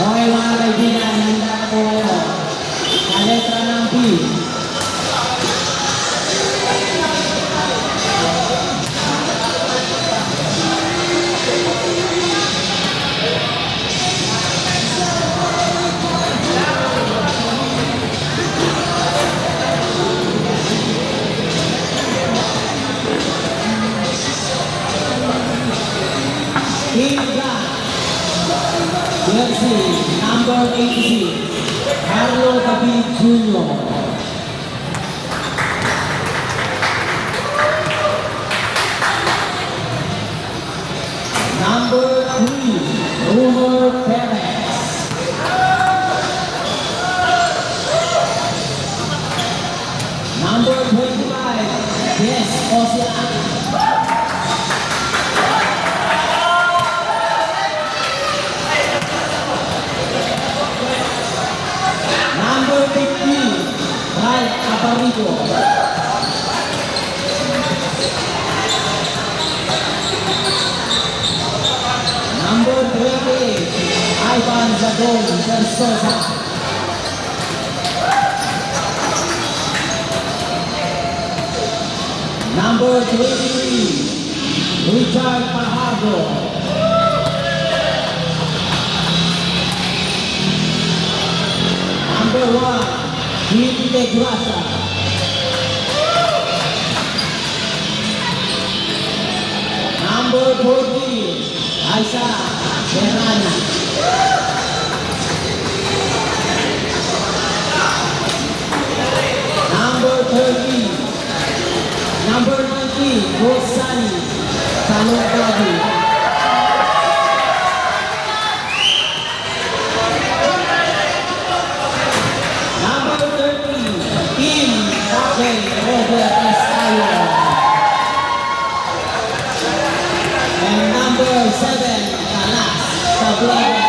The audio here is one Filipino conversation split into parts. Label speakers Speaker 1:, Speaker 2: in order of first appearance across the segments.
Speaker 1: Okay mga kaibigan, handa na po kayo. Sa letra ng B. Jersey number 86, Carlo David Jr. Number 3, Rumer Perez. Number 25, Des Ocean. Number 15, Ralph Aparigo. Number 28, Ivan Zagon Versosa. Number 23, Richard Pajardo. Number 1, Kim Tegrasa. Number 14, Aisha Serrana. Number 13, Number 19, Rosani Salongadi. Robert Estayo. And number 7, Kalas Sablaga.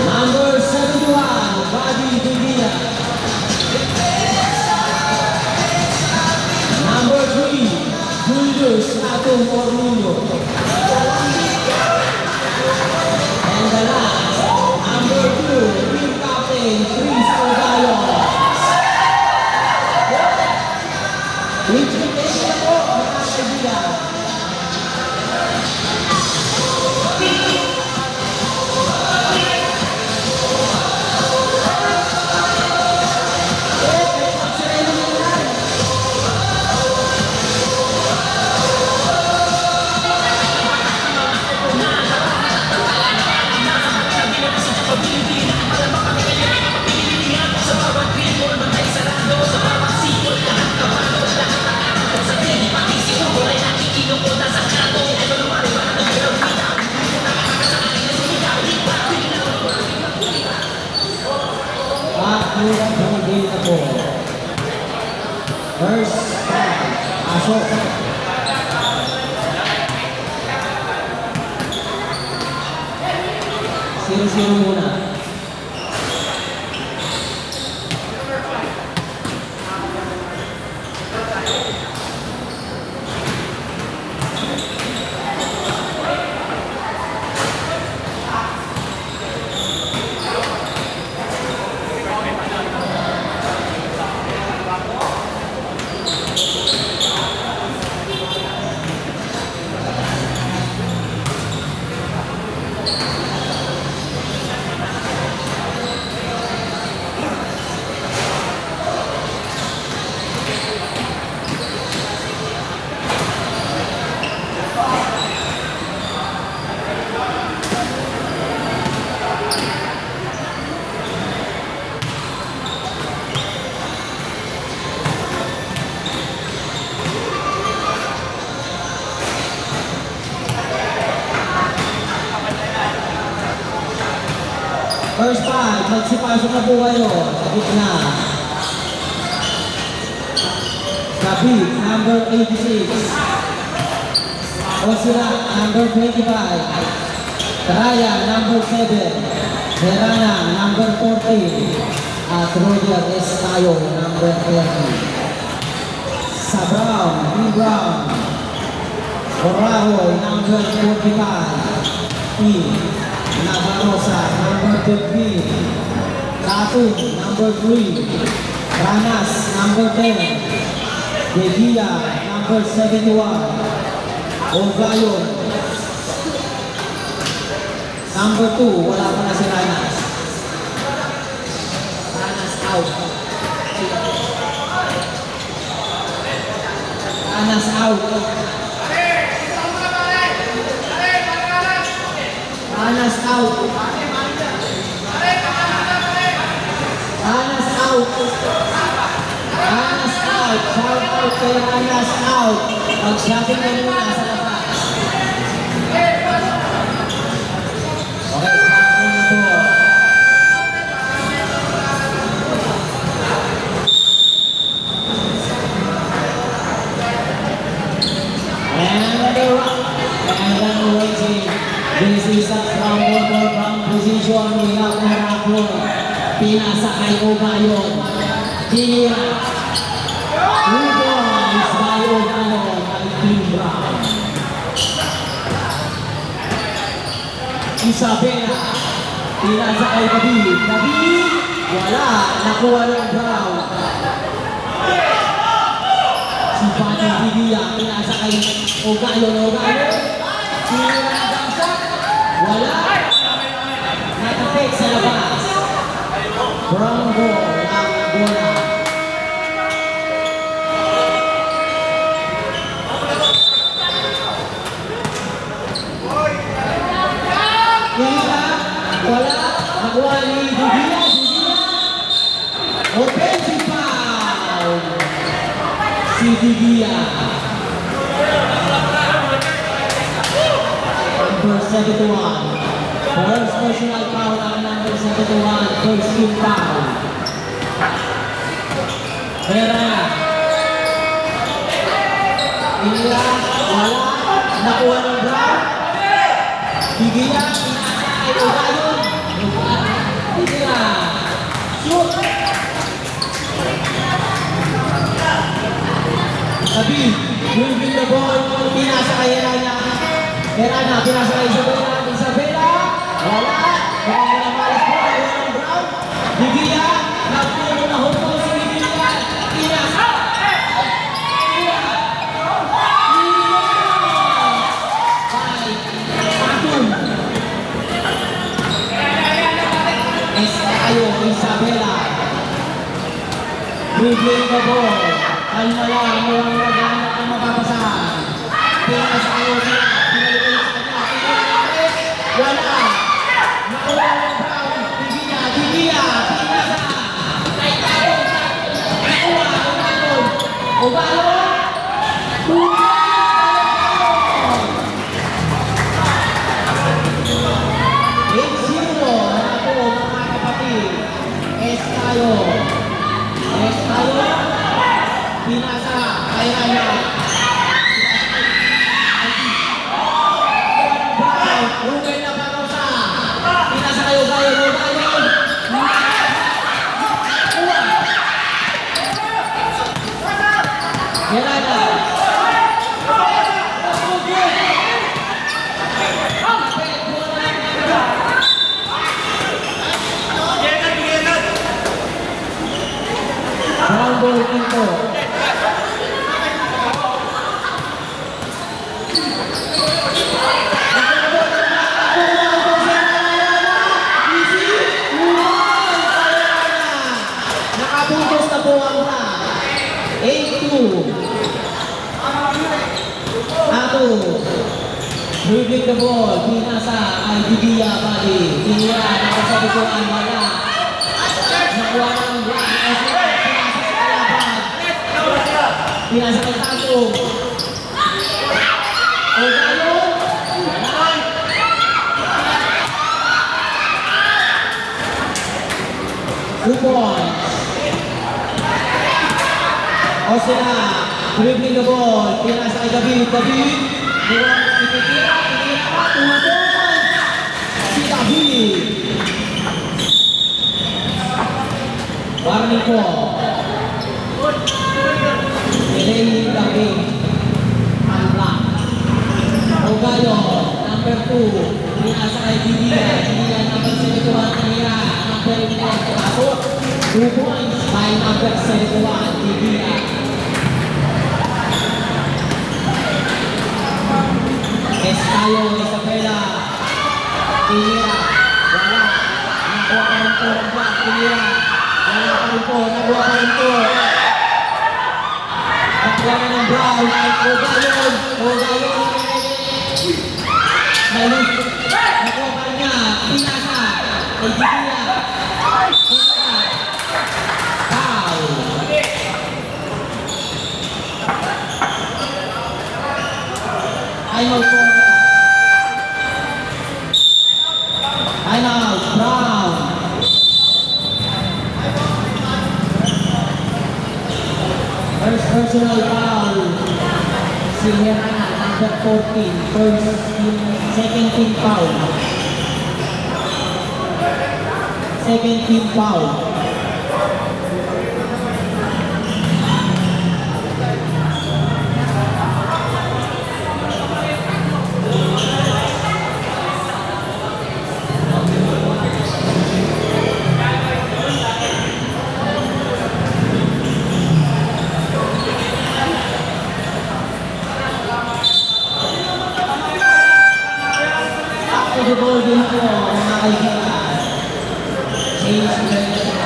Speaker 1: Number 71, Bobby Divina. unavailable. First five. Pasok. Zero muna. First five, magsipasok na po kayo sa gitna. David, number 86. Osira, number 25. Raya, number 7. Herana, number 14. At Roger Estayo, number 20. Sa Brown, B. Brown. Orahoy, number 45. P. Navarosa, number 15. Katun, number 3. Ranas, number 10. Degia, number 71. Ogayon, number 2. Wala pa na si Ranas. Ranas out. Ranas out. Ranas out. Ranas out. Ranas out. Shout out kay Ranas out. Mag-shopping na muna sa labas. Okay, tapos na po. And the rock. And then waiting. This is a from water from position. We have Herakon. Pinasa kay Ogayon. Tinira. Hugo is by Ogayon kay Team Brown. Isabela. Pinasa kay David. David. Wala. Nakuha ng Brown. Si Patrick Didia. Pinasa kay Ogayon. Ogayon. Tinira na bangsa. Wala. Natapik sa labas. Brown ball ang bola. Wala. Wala. Nakuha ni Didia. Offensive foul. Si Didia. Number 71. First personal foul ang number 71. First team foul. Herrera. Inila. Wala. Nakuha ng Brown. Digia. Pinasa kay Ogayon. Digia. Shoot. David. Moving the ball. Pinasa kay Herrera. Herrera, pinasa kay Isabela. Isabela, wala. Mukhang wala malas po. Wala ng Brown. Digia, nagpuno na hupo si Digia. Pinasa. Digia. Five. Katun. Estayo, Isabela. Moving the ball. Kalma lang, walang maghanap ang mapapasahan. Pinasa kayo siya. Wala. Nakuha ng Brown. Digia. Digia. Pinasa. Nakuha. Ogayon. Ogayon. 8-0. Ako mga kapatid. Estayo. Rumble Quinto. Nakapuntos na po ang 8-2. Ato. Dribbling the ball. Pinasa ay Didia Bali. Tinira. Nakasabi ko ang wala. Nakuha ng pinasa sa kalaban. Pinasa kay Tato. O galo. 2 points. O sila. Dribbling the ball. Pinasa kay David. David. Tinira. Tinira. 2 points. Si David. Warning po. Delaying the game. Unblock. Ogayo, number 2. Pinasa kay Didia. Didia number 71. Tinira. Number 11. Pasok. 2 points by number 71. Didia. Estayo, Isabela. Tinira. Wala. Nakuha ka rin po ng block. Tinira. Wala pa rin po. Nakuha pa rin po. Nakuha na ng Brown. Ogayon. Ogayon. Nakuha pa rin niya. Pinasa. Kay Didia. Pinasa. Foul. Time out po. Time out. Brown. First personal foul. Si Herana, number 14. Second team foul. Second team foul. The ball din po, mga kaibigan. Change direction.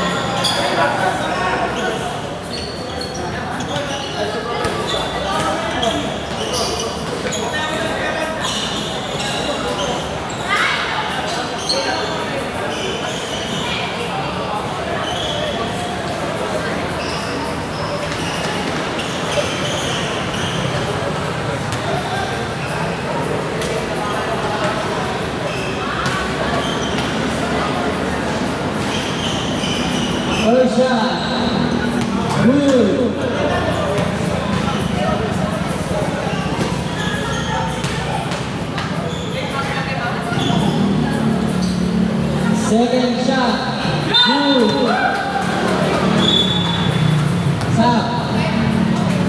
Speaker 1: First shot. Good. Second shot. Good. Sab.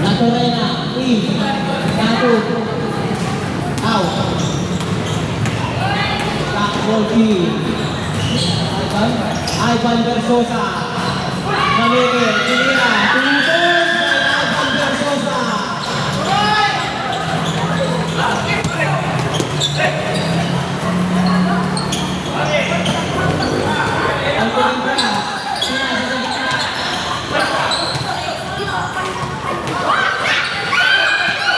Speaker 1: Naturena. In. Satu. Out. Back ball kill. Ivan Versosa. Mamete, Tinira, tumutun kay Ivan Versosa. Ang Kubentas, pinasa sa gitna.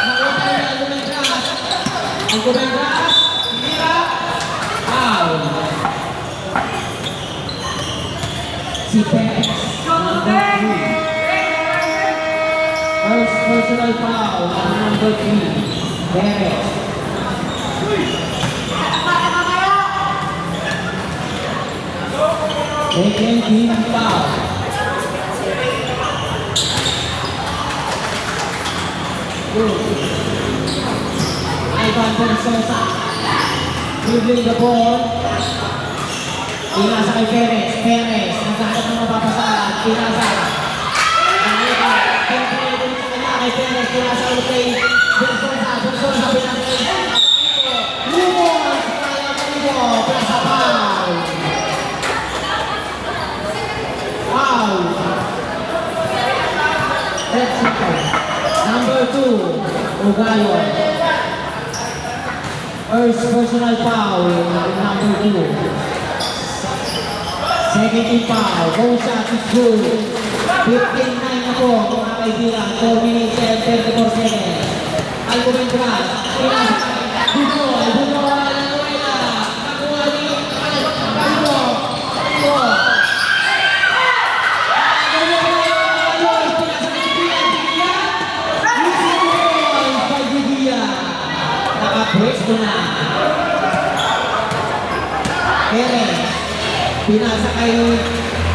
Speaker 1: Nakuha niya ang Kubentas. Ang Kubentas, Tinira, foul. Si Perez. First personal foul on number 3, Perez. Second team foul. Good. Ivan Versosa. Dribbling the ball. Pinasa kay Perez. Perez. Nagkakot ng mapapasalan. Pinasa. Kay Perez, pinasa ulit kay Versosa. Versosa, pinasa kay Lumos. Kaya Panigo. Pinasa foul. Foul. Number 2, Ugayon. First personal foul, number 2. Second team foul, both shots is good. 15-9 na po, mga kaibigan. 4 minutes and 34 seconds. Alcomentras, Budoy, Lanuela. Nakuha ni Alco. Nakapwesto na. Perez. Pinasa kay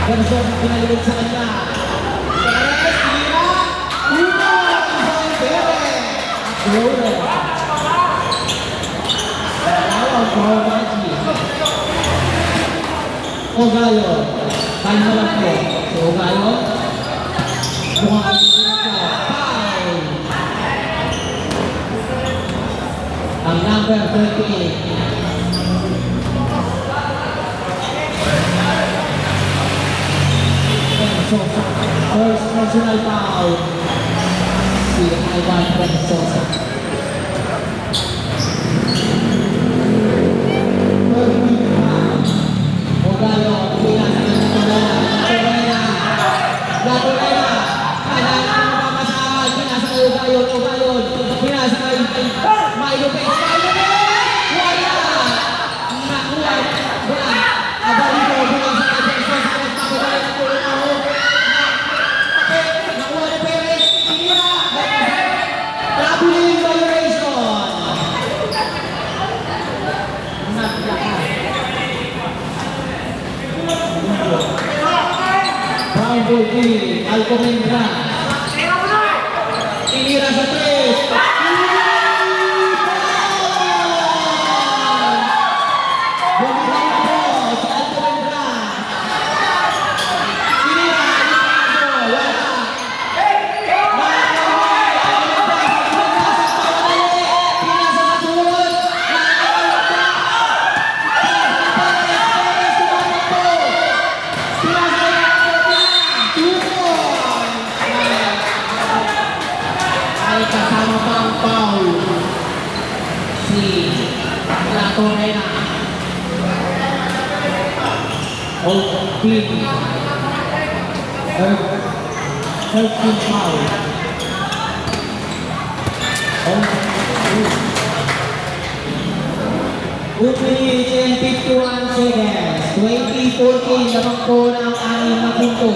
Speaker 1: Garson, pinalibot sa kanya. Perez, tira. Uno, isang Perez. At Dalawang Pahomagi. Ogayo. Kain mo lang po. Si Ogayo. Mukhang kasisunod ka. Foul. Ang number 38. Sosa, first personal foul. Si Ivan Sosa. Ogayo, pinasa ng Torreira. Torreira. Kailangan ng mapapasahal. Pinasa kay Ogayo. Pinasa kay Milo Pérez. Wala! Nakuha. Abalito. Pinasa kay Sosa. Pagkabalik ang tulong ako. Nakuha ni Perez. Tira. Traveling violation. Brown ball kill, Alcomentras. Tinira sa 3. Bumitaw po si Alcomentras. Tinira, wala. Pinasa sa tulog. Ay kasama pa ang foul si Torreira. Team. Third team foul. Minutes and 51 seconds. 2014 lamang po ng 6 na punto.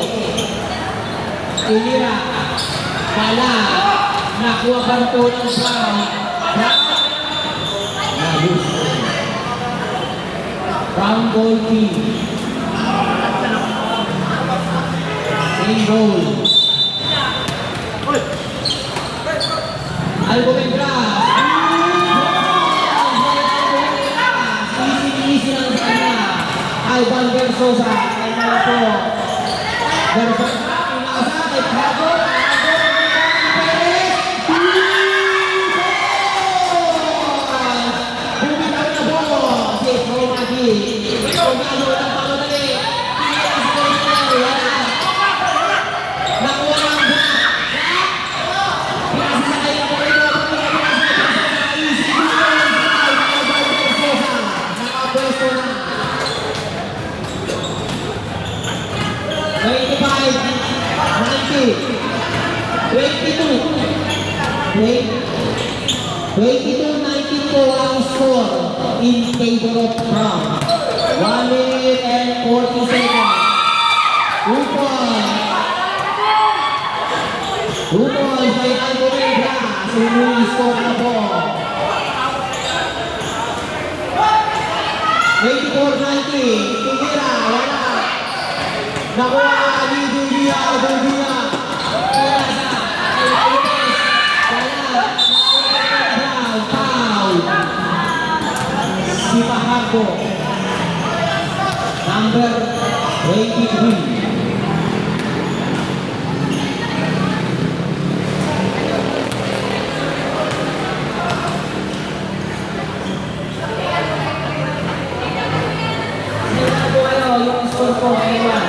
Speaker 1: Tinira. Kala. Nakuha pa rin po ng foul. Brown ball team. Same goal. Alcomentras. Easy lang sa kanya. Ivan Versosa. Ay mali po. Versosa. Pinasa kay Pago. Ang score in favor of Brown. 1 minute and 40 seconds. 2 points. 2 points by Alcomentras. Umuli score na po. 24-19. Tinira. Wala. Nakuha. Lidia. Pinasa. Si Pahardo, number 23. Sino po kayo yung score po ngayon?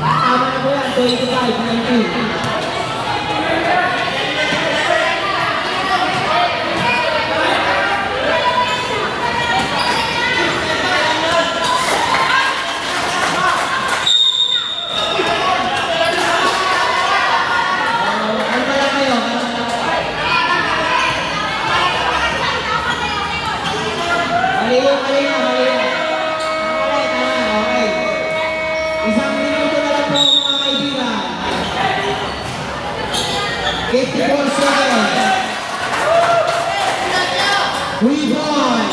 Speaker 1: Tama na po yan, 25-19. 84 seconds. Rebound.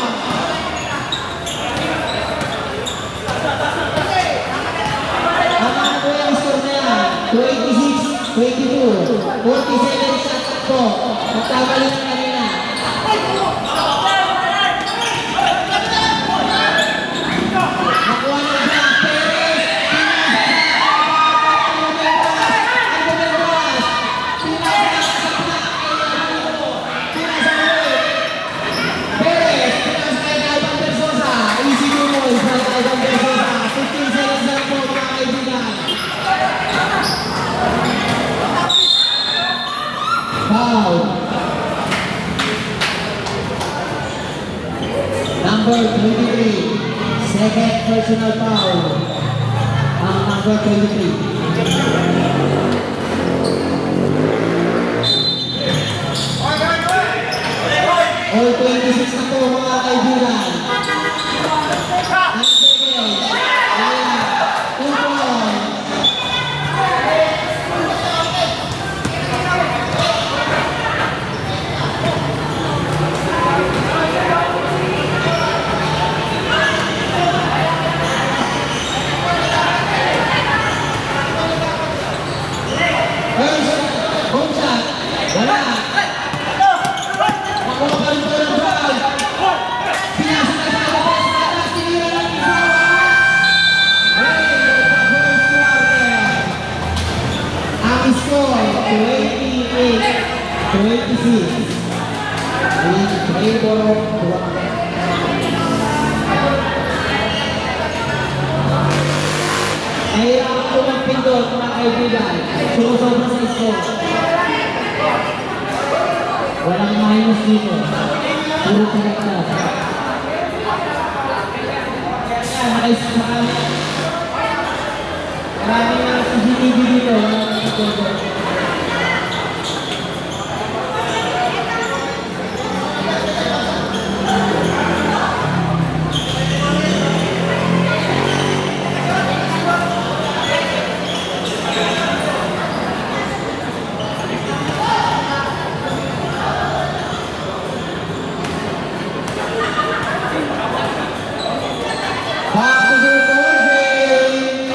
Speaker 1: Ang ano po yung score na yan? 26-22. 40 seconds sa takbo. Nagkamali na kanina. Nakuha ng block. Perez. Foul. Number 23. Second personal foul. Ang number 23. All 26 na po mga kaibigan. 9 seconds. Ayan. 2 points. Home shot. Wala. Makuha pa rin po ng foul. Pinasa na sa atas. Tinira lang yung foul. Hey, the first quarter. Ang score, 28-26. In favor of Duarte. Mahirap po magpindot mga kaibigan. Sumusobra sa score. Walang minus dito. Puro correct na. Maraming CCTV dito. Back to the ball game.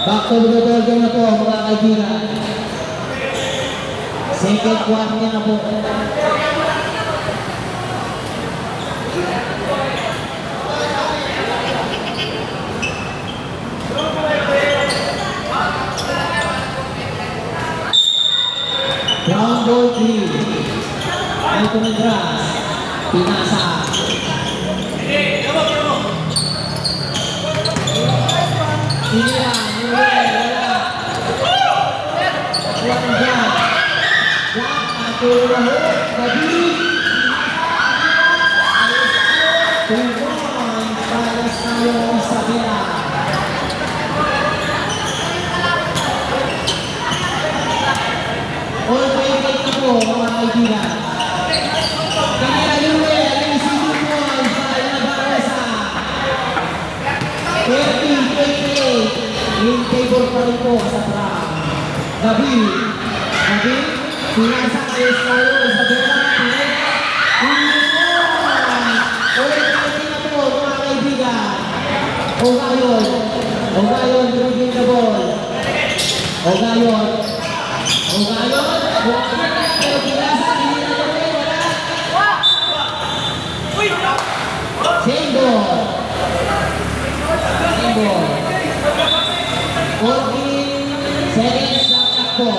Speaker 1: Back to the ball game na po mga kaibigan. Second quarter na po. Ground ball 3. Alto ng grass. Pinasa. Tinira. Wala. Nakuha ng Jack. Jack. Ato lahot. Gabi. 2 points para sa iyong sabila. All 28 na po mga kaibigan. Kanina Luel, receiving points para Navarresa. 30-28. In favor pa rin po sa Brown. Gabi. Pinasa kay Scayo, Isabela. All 28 na po mga kaibigan. Ogayon, dribbling the ball. Ogayon, pero pinasa, hindi na naman, wala. Same ball. 14 seconds na takbo.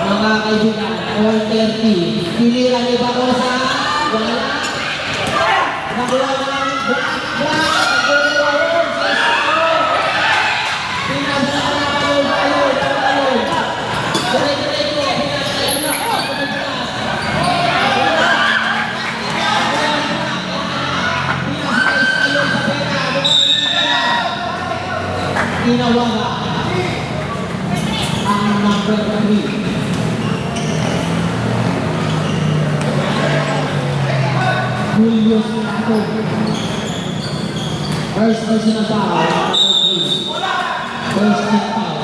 Speaker 1: Mga kaibigan, all 30. Pinira ni Bacosa, wala. Nakuha ng black. Inawaga ang number 3. Julio Santo. First personal foul. First team foul.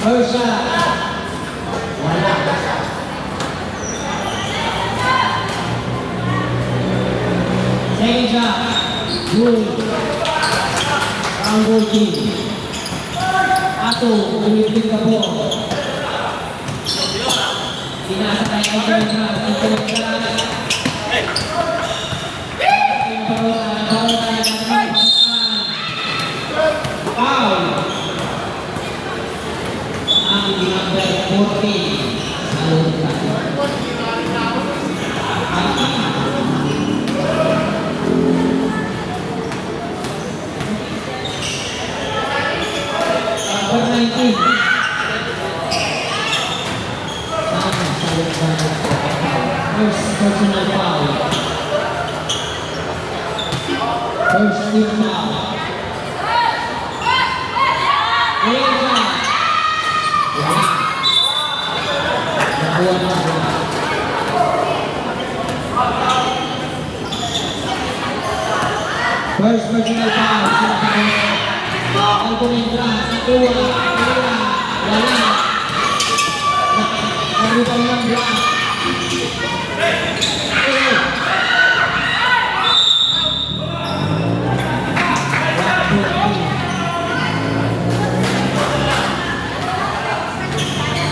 Speaker 1: First shot. Wala. Second shot. Good. Ang goal team. Ato, umitin ka po. Sinasakay ko sa mga pagkakas. Foul. Ang number 14 sa lupa. Number 19. First personal foul. First team foul. First personal foul. Ang kumintra sa tuwa. Wala. Narupang ng block.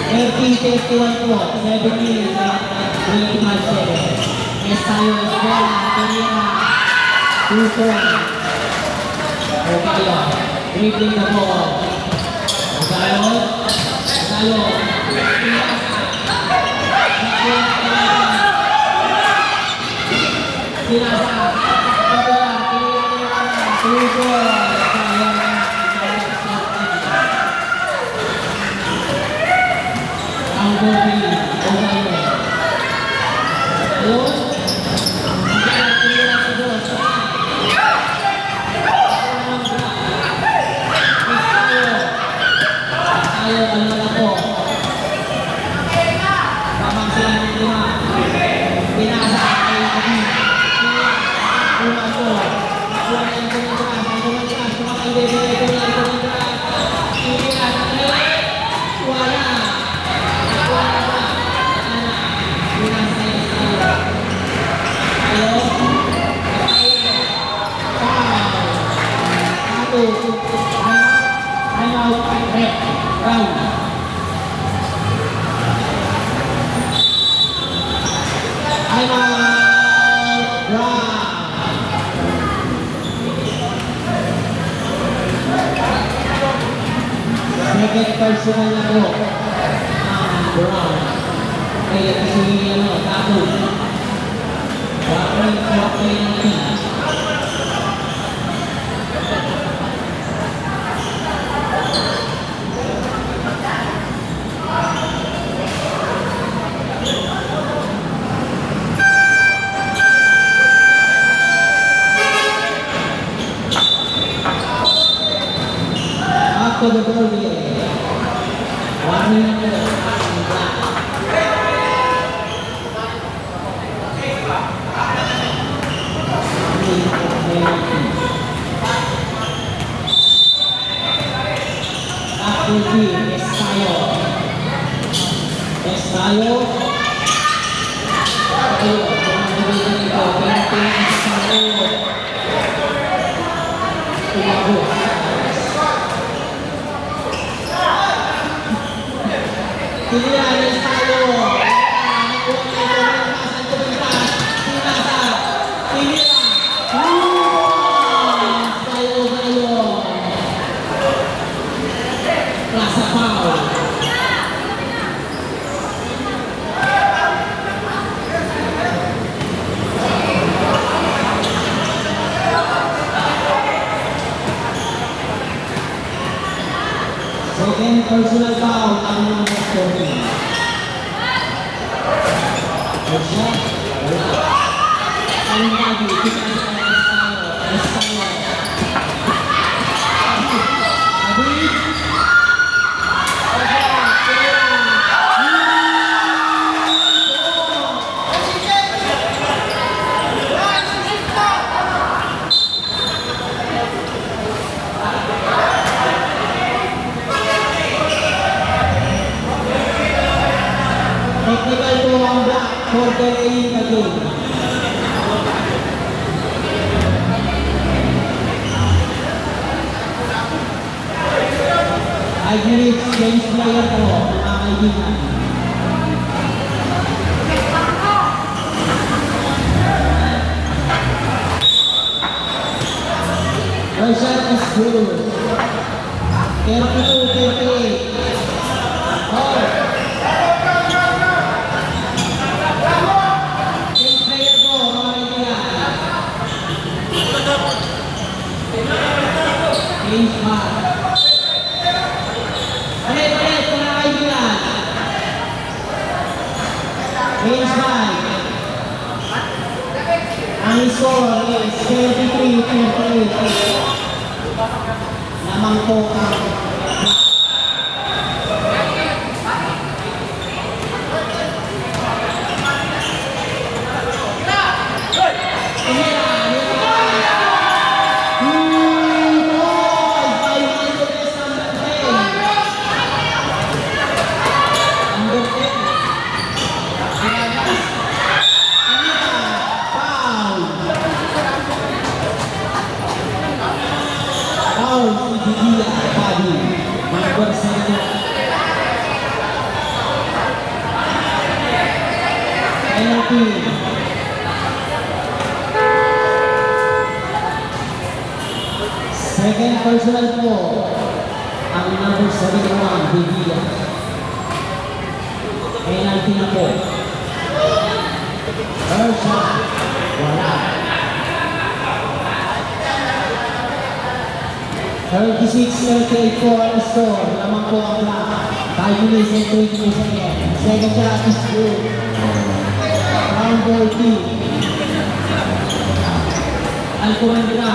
Speaker 1: $30-51 po. 7 minutes at 25 seconds. Yes, tayo. Escola. Torina. 2-4. Okay yun. Dribbling na po. Magalo. Magalo. Pinasa. Ang gobi. Magalo. Ayun. Second personal na po. Brown. Kaya kasi tapos. Wakay natin. After the goal, warning na po. Estayo. Pilihan Estayo. Klasa foul. Second personal foul ang number 14. Wala. Ang lagi, kita sa Estayo. Estayo. delaying the game. I believe change player po, mga kaibigan. Your shot is good. 32, 38. Oh. Change player po, mga kaibigan. Change back. Ulit, mga kaibigan. Change back. Ang score is 33-38. Lamang po ang second personal po ang number 71, Bigila. Penalty na po. First shot, wala. 36-38 po ang score. Lamang po ang clock. 5 minutes and 22 seconds. Second shot is good. Round 14. Alcomendra.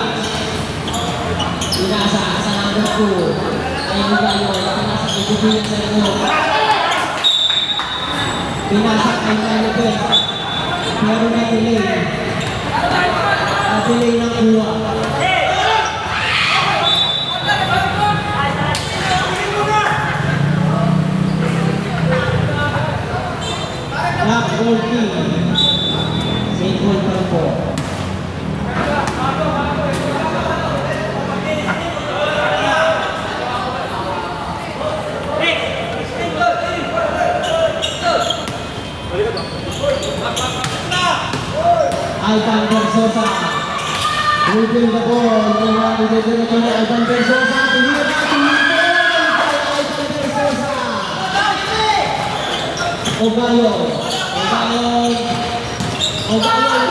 Speaker 1: Pinasa sa number 2. Ayun ba yun? Pinasa kay Jubilan sa likod. Pinasa kay Malupet. Pero na-delay. Na-delay ng kuha. Black goal team. Same goal pa rin po. Ivan Versosa. Moving the ball. Ivan Versosa. Ivan Versosa. Ogayo. Tungol. Ogayo.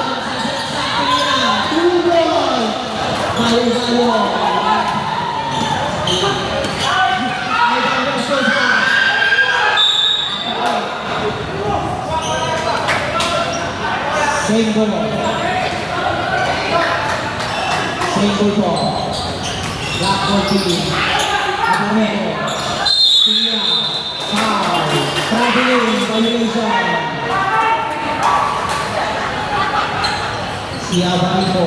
Speaker 1: Ivan Versosa. Same goal. Same goal po. Black goal team. Abonero. Tia. Foul. Traveling. Violation. Si Abonero.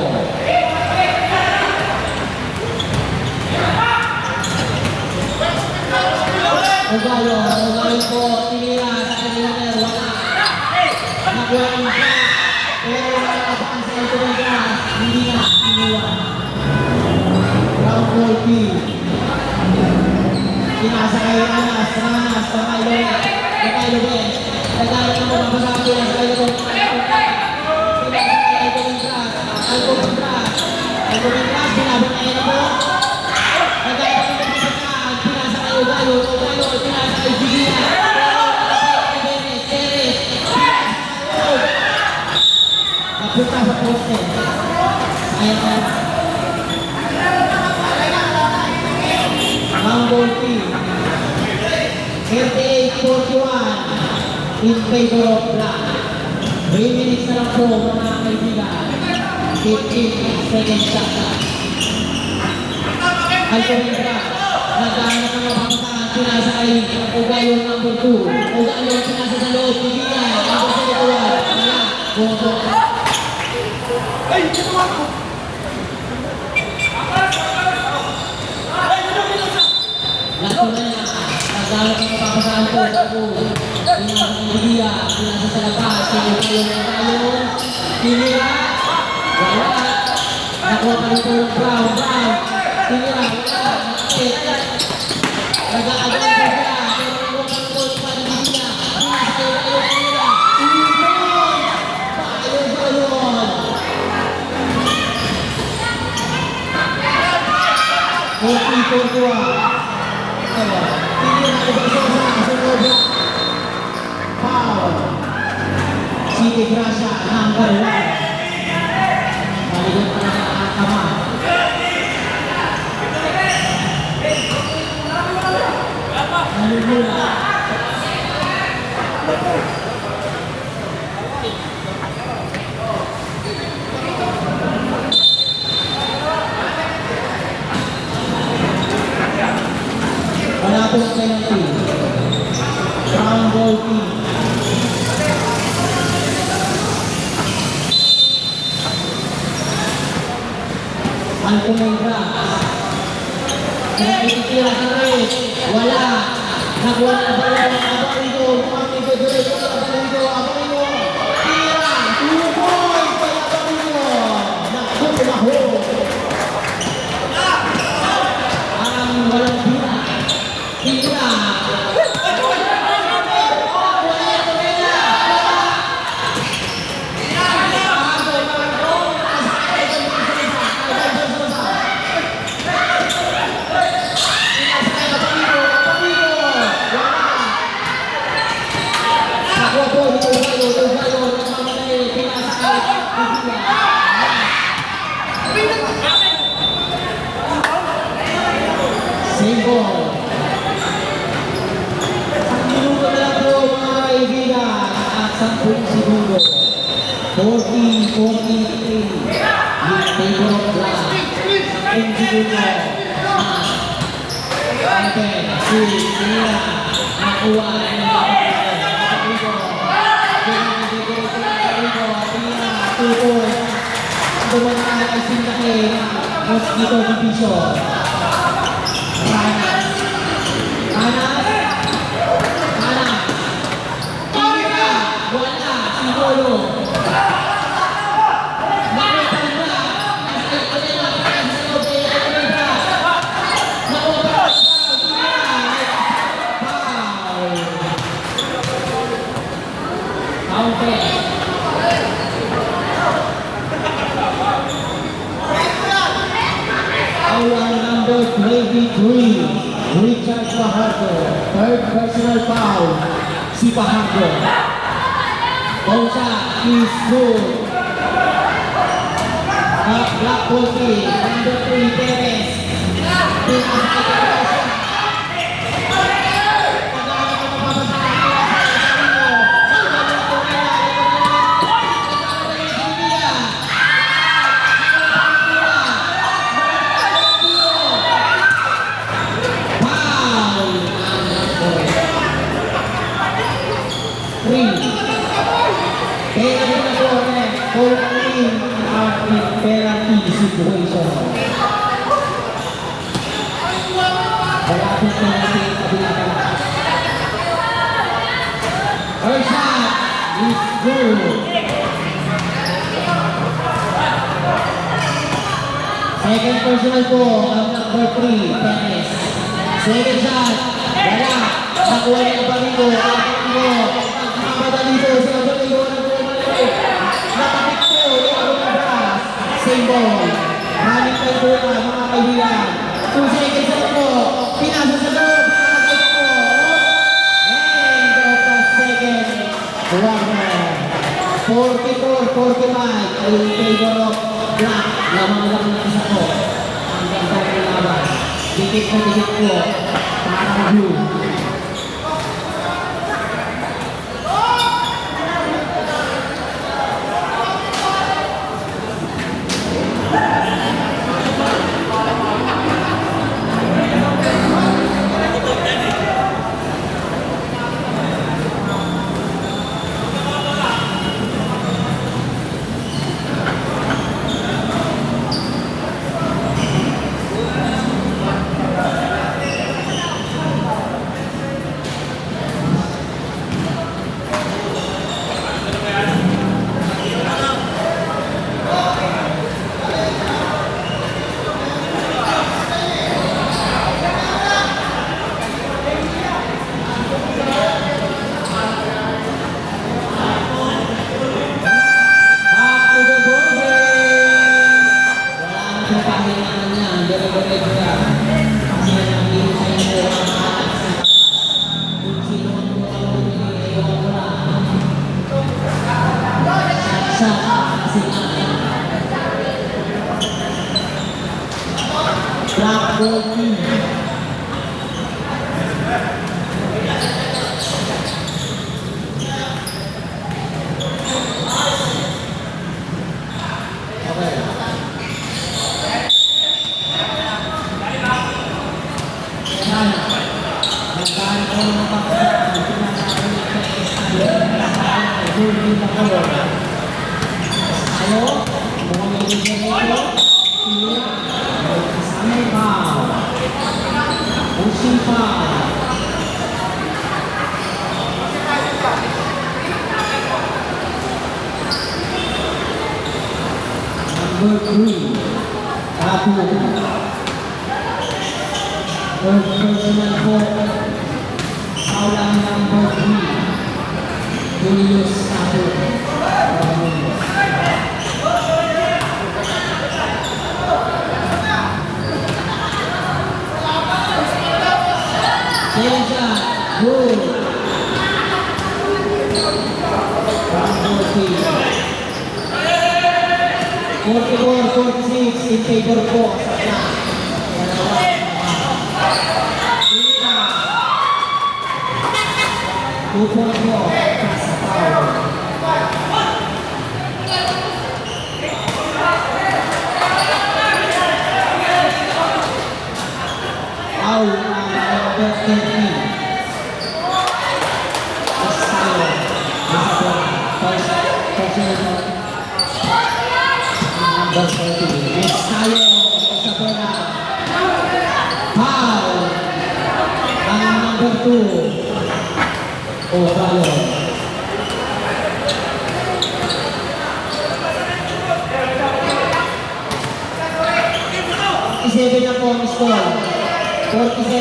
Speaker 1: Ogayo po. Tinira sa kanila. Wala. Nakuha ang shot. Pero nakakapaan sa ito ng grass, hindi na inuwan. Round 14. Pinasa kay Ranas, sa Milo Ben. Nagdala ng mga basabi na sa ito. Pinasa kay ito ng grass, binabang na yun po. Nagdala ng mga basakaan, pinasa kay Ugayo, pinasa kay Gigina. Punta sa poste. Sayang na. Mambol team. 38-41 in favor of black. 3 minutes na lang po mga kaibigan. 15 seconds shot. Alcomendra. Nagdahanap ng mga pangkakaan. Pinasa kay Ogayo number 2. Ogayo pinasa sa loob. Gigina. Number 71. Wala. Boto.
Speaker 2: Hey, ito mo ako!
Speaker 1: Lahat ko na yan. Nagdala ng mapapasahan ko. Pinasa sa labas, tinira, wala, nakuha pa rin po yung Brown, tinira, wala, nag-aagad pa sila, pero nakuha pa rin po yung Padilla, tinira, ayun, 40-41. City Gracia, number 1. Maligod pa na ang kama. Nalulula. Wala po ang penalty. Brown ball team. Alcomendra. Kaya ititira sa rin. Wala. Nakuha na ba yung Abarigo? Abarigo. Tira. 2 points kay Abarigo. Nakuha. Ang walang tira. Tira. Same ball. Ang minuto na lang po mga kaibigan at 10 segundo. 14-43. With favor of glass. 10 segundo. Okay, si Nila. Nakuha ng Abarigo. Tutos. Dumanaan ay sinlaki ng Mosquito Division. Anas. Tira. Wala. Siguro. Nakitanda. Our number 23, Richard Fajardo. Third personal foul, si Fajardo. Bausa is good. Black ball team, number 3, Perez. Penalty situation. Wala akong penalty sa kabila. First shot is good. Second personal po ang number 3, Perez. Second shot, wala. Nakuha niya ang Abarigo. Nakamadali po si Abarigo. Nakapit po ni Abarigo. Same ball. Running time po na mga kaibigan. 2 seconds na po. Pinasa sa loob. Nakakit po. End of the second quarter. 44-45. In favor of Black. Lamang lang ng isa po. Ang ganda ng laban. Dikit na dikit po. Parang blue. sa pahingaan niya, dire-diretso yan. Kasi nandito sa inyo ang anak sa kung sino ang mukhang iniiwan mo na. Shot kasi Black ball team. Okay. Yan. Nagkaan ko ng pagkakas. Sinasabi ko Ayo, mukhang may bigyan nito. Kasama yung foul. Pushing foul. Number 3, Tapu. Third personal foul. Foul ang number 3. Julius Tapu. Senja, good. From 44-46 in favor po. Tupon po. Sa foul. Foul ang number 13. Estayo. Personal number 14. Estayo. Isabela. Foul ang number 2. Ovayo. 47 na po ang score. 47-46.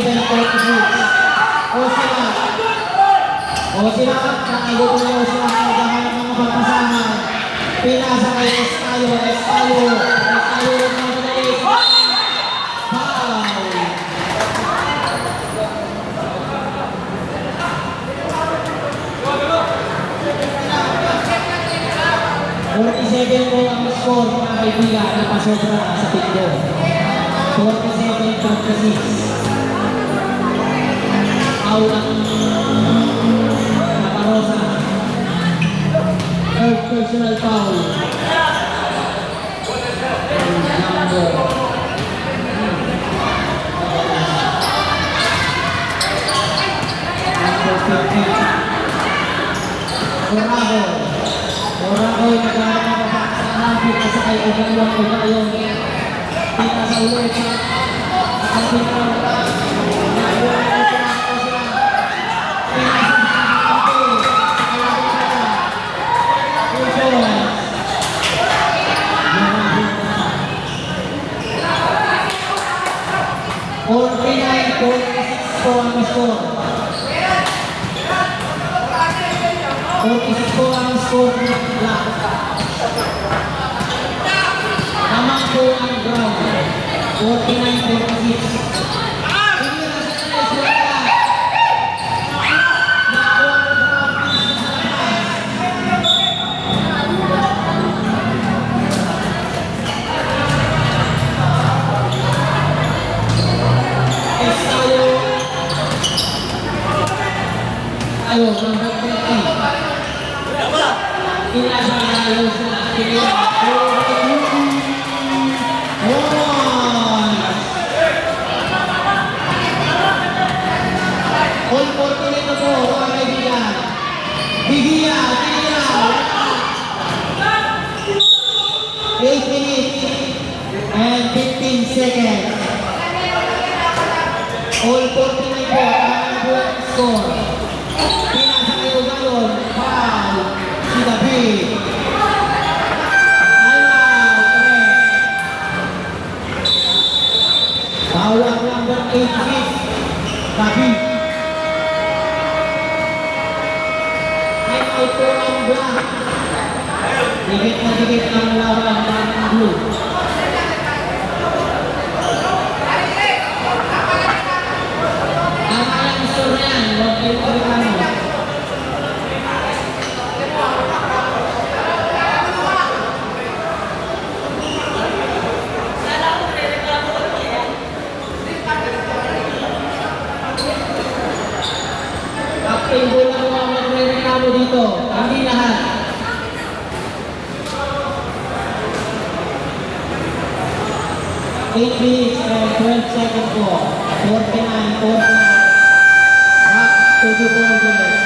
Speaker 1: O sila, nakagulo na sila naghahanap ng mapagpasahan. Pinasa kay Estayo rin mga madali. Foul. 47 po ang score mga kaibigan na pasobra sa pito. 47-46. Foul ang Naparosa. Third personal foul. Number 15. Orago yung nagkaroon ng papakasaan dito sa kay Ugayong kita sa ulit sa kapitang po ang score. 46 po ang score ng Black. Tamang po ang ground. 49-46. Ayo, number 30. Pinasa na ayo sa akin. All 48 na po, mga kaibigan. Bigyan. 8 minutes and 15 seconds. All 49 po, ang buong score. Pinasa kayo ngayon, foul, si David. Ayaw, correct. Foul ang number 86, David. Ayaw po ang Black. Dikit na dikit ang laban ng Blue. ito. Hindi lahat. Eight minutes and 12 seconds po. 49, 49. Back to the ball game.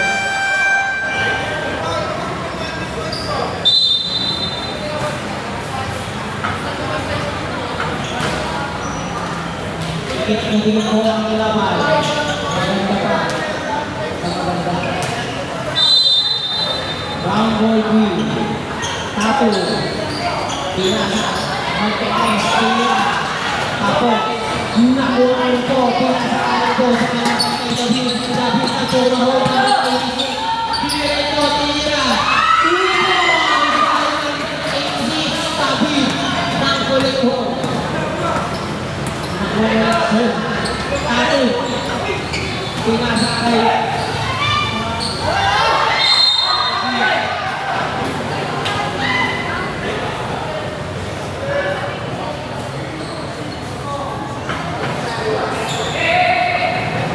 Speaker 1: Tikit na tingin po ang laban. Maganda pa. Maganda. Round ball green. Tapo. Pinasa. Mag-PS. Pinasa. Tapo. Nakuha po. Pinasa kanan po. Sa kanan sa kay David. David na po. Mahulog. Diretso. Tira. Tulo. David. Nangkulit po. Tapo. Pinasa kay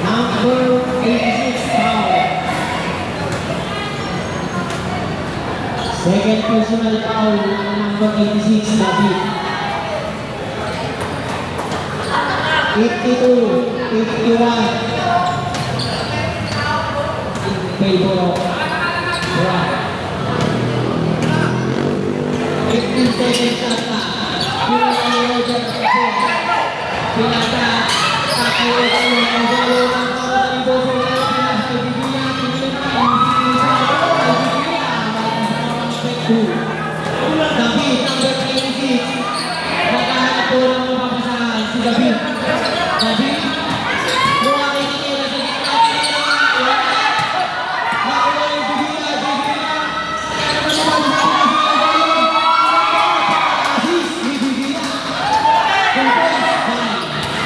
Speaker 1: number 86 foul. Second personal foul ng number 86 David. 52, 51. In favor of Brown. 15 seconds na. Pinaka ni Roger Capo. Pinaka kay Roger ang golo ng para sa Iboso. Pinaka kay Bibia. David, number 86. Naghahanap po ng mapapasahan si David. David, buha kay Kitela sa gitna. Nakuha yung Bibia. Assist ni Bibia.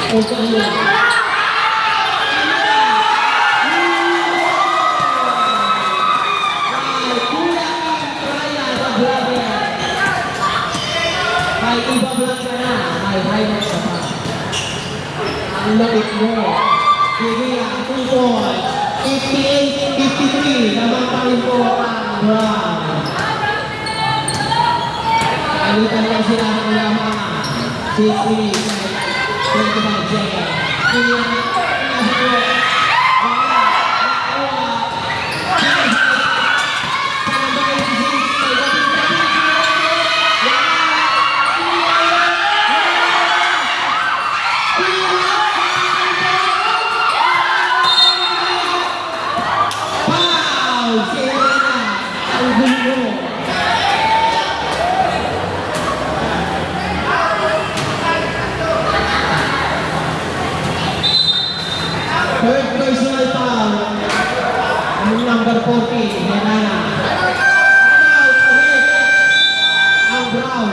Speaker 1: Okay. May iba vlog ka na, may highlight ka pa. Ang lapit mo. Bibia, 2 points. 58-53. Naman pa rin po ang Brown. Alitan lang sila ng lamang. 6 minutes. 25 seconds. Bibia, nasa po. Third personal foul. Ang number 40, Henana. Ang Brown.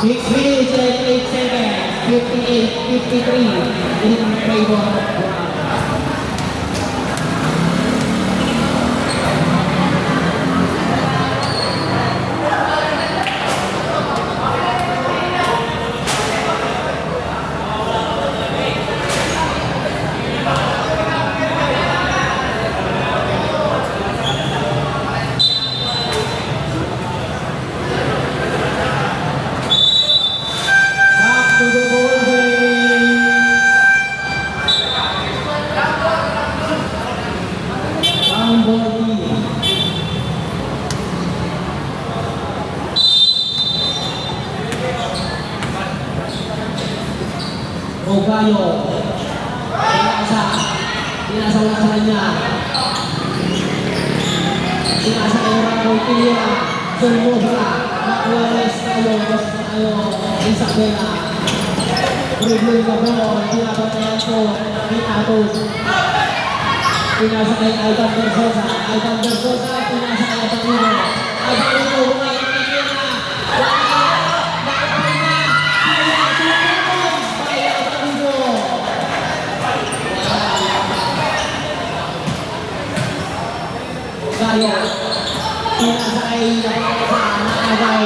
Speaker 1: 6 minutes and 8 seconds. 58-53 in favor of Brown. Back to the ball game. Round ball game. Ogayo. Pinasa ulang sa kanya. Pinasa kay Ramon Tilla. Sulmosa. Nakuwalis tayo. Basta tayo. Isabela. Review na ball. Pinapatayan po. Pinato. Pinasa kay Alban Versosa. Alban Versosa. Pinasa kay Alban. Alban ito. Bumayin kay Tilla. Gaya, pinasa kay Versosa, nakagay.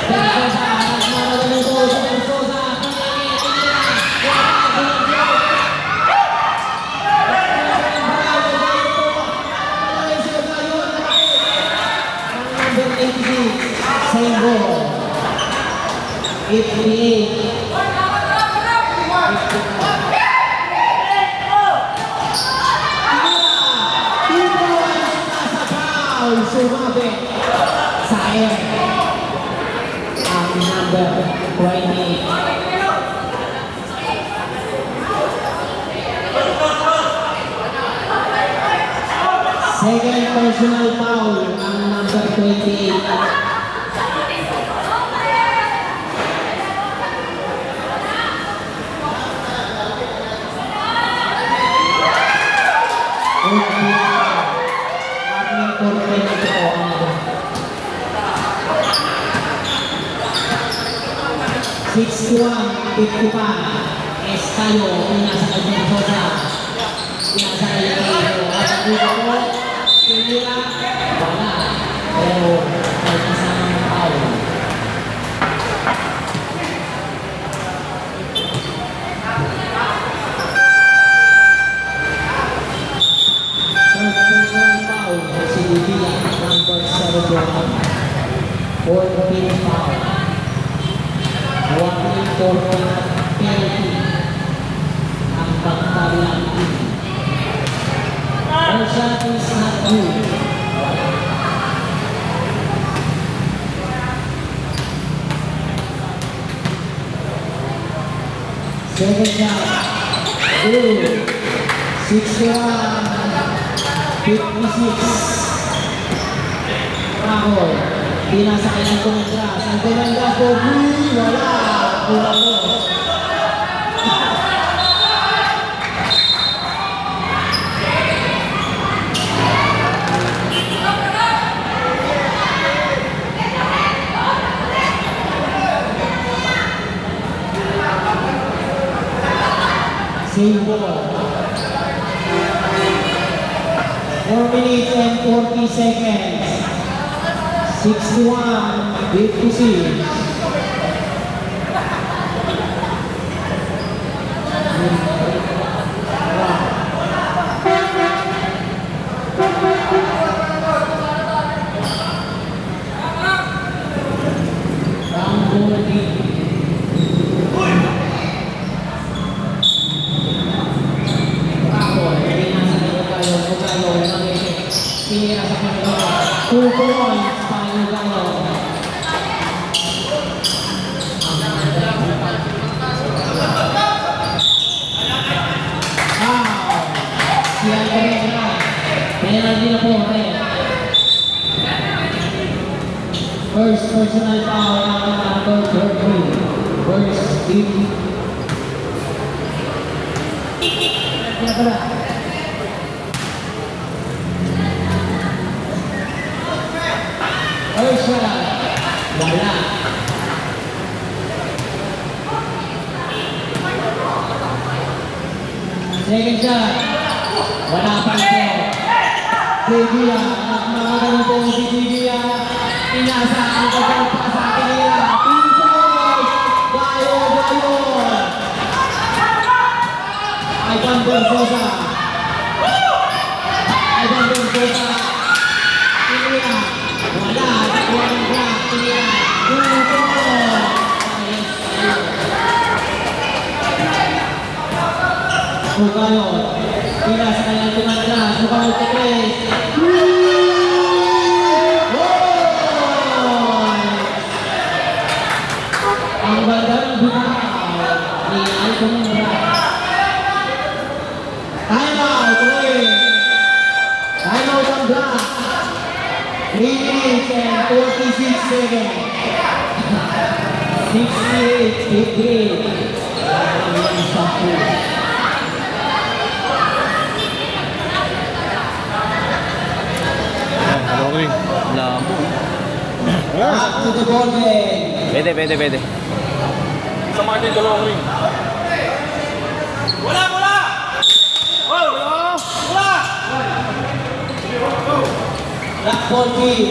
Speaker 1: Versosa, nagmamagaling po sa Versosa. Sumabi sayang ang number 20. Second personal foul ang number 28. Sixty-one, 55. Estayo, pinasa kay Mendoza. Pinasa kay Estayo. At ang dito po, Pinira, wala. Pero may kasamang foul. First personal foul, si Livia, number 71. 14 foul. Warning for penalty ang pagkabilang team. Our shot is not good. Second shot, good. 61-56. Rahol, pinasa kay Alcomendras. Alcomendras po, wala. Kulang po. Save ball. 4 minutes and 40 seconds. 61-56. Pinira sa kanila. 2 points para Lugayo. Si Alcomendra. Penalty na po. First personal foul ang number 13. First 50. Kaya pala. First shot, wala. Second shot, wala pa ito. Divya, nagmamagano po si Divya. Inasa ang pagkakpa sa kanila. Pinpoint! Bayo! Ivan Berzosa. Pinira. Wala, walang block, Pinira. Dito! Bukayon. Pinasa kanyang Alcomendras. Bukayon sa tres. Ang banda ng bukaw ni Alcomendras. Time out, Time out ang block. 3 minutes and 46 seconds. 68-53.
Speaker 3: Halloween.
Speaker 4: Lamo.
Speaker 1: Back to the ball game.
Speaker 4: Pwede.
Speaker 3: Sa Martin dalawang ring.
Speaker 2: Wala!
Speaker 1: Black ball team.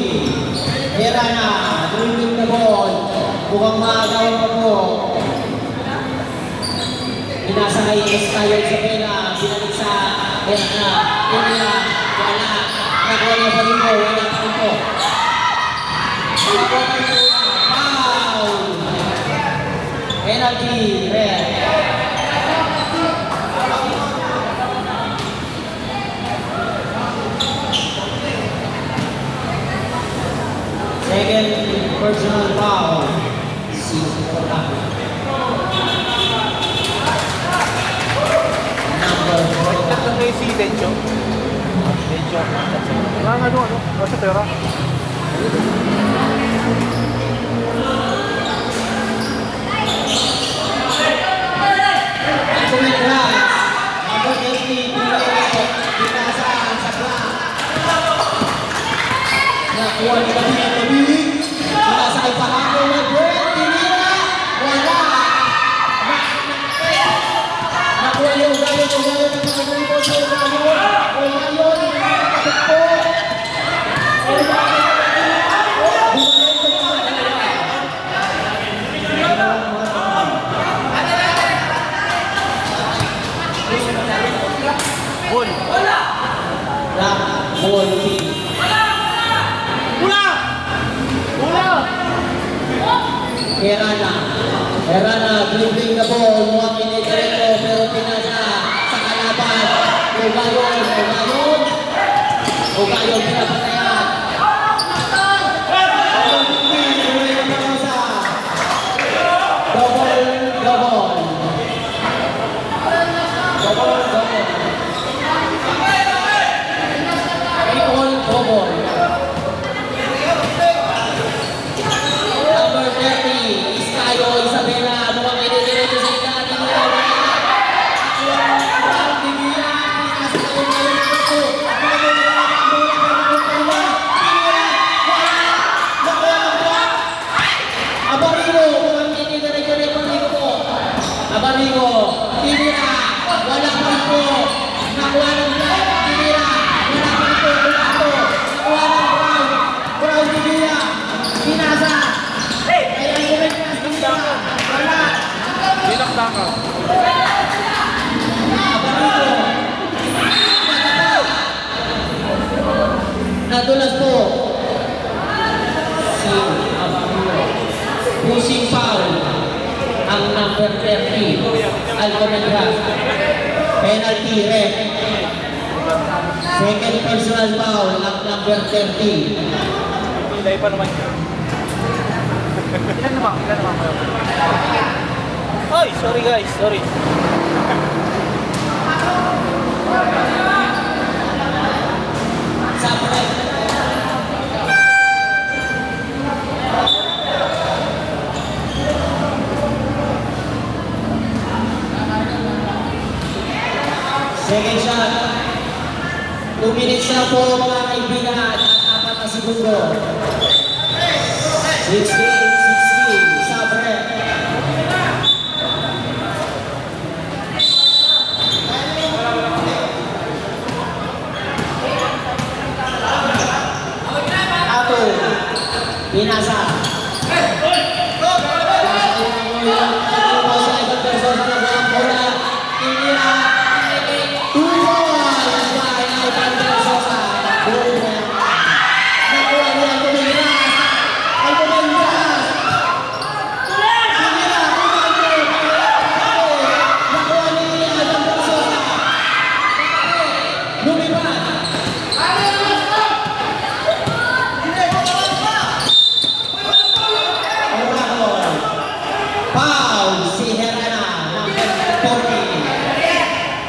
Speaker 1: Hera na. Dribbling the ball. Mukhang maagaw na po. Pinasa kay Estayo sa pena. Sinalik sa Hera na. Pinira. Wala. Nakuha niya pa rin po. Wala pa rin po. Foul. Penalty, red. Second personal foul. Number 4.
Speaker 2: Tatlong may si Dencho. Dencho. Ano? Nasa tera?
Speaker 1: Number 50, Pinasan sa clock. Nakuha ni Gabi ang Gabi. Pinasakay pa ako ng Brent. Tinira. Wala. Nakuha yung Ugayo. Ugayo na pinagulito sa Ugayo. Ugayo. Nakakapit po.
Speaker 2: Ball.
Speaker 1: Black ball team. Herana dribbling the ball, mukhang inidiretso pero pinasa sa kalaban. Ugayon pinapatayan. Double. Number 30, Iskayo, Isabela, mukhang inidiretso sa ilalim nila. Abarigo, tinira, wala pa rin po. Nakuha ng Brown, tinira, wala pa rin po. Nakuha ng Brown tinira, pinasa. Kaya kumagpas, tinira, wala.
Speaker 3: Dinakdakan.
Speaker 1: Abarigo, nadulas po. Si Abarigo, pushing foul. Ang number 30, Alcomendras. Penalty, red. Second personal foul, ang number 30.
Speaker 2: Pilay pa naman yun. Ilan naman kayo? Ay, sorry guys, sorry.
Speaker 1: Samurai. Second shot. 2 minutes na po mga kaibigan at 4 na segundo. 16, Sabre. Ato. Pinasa.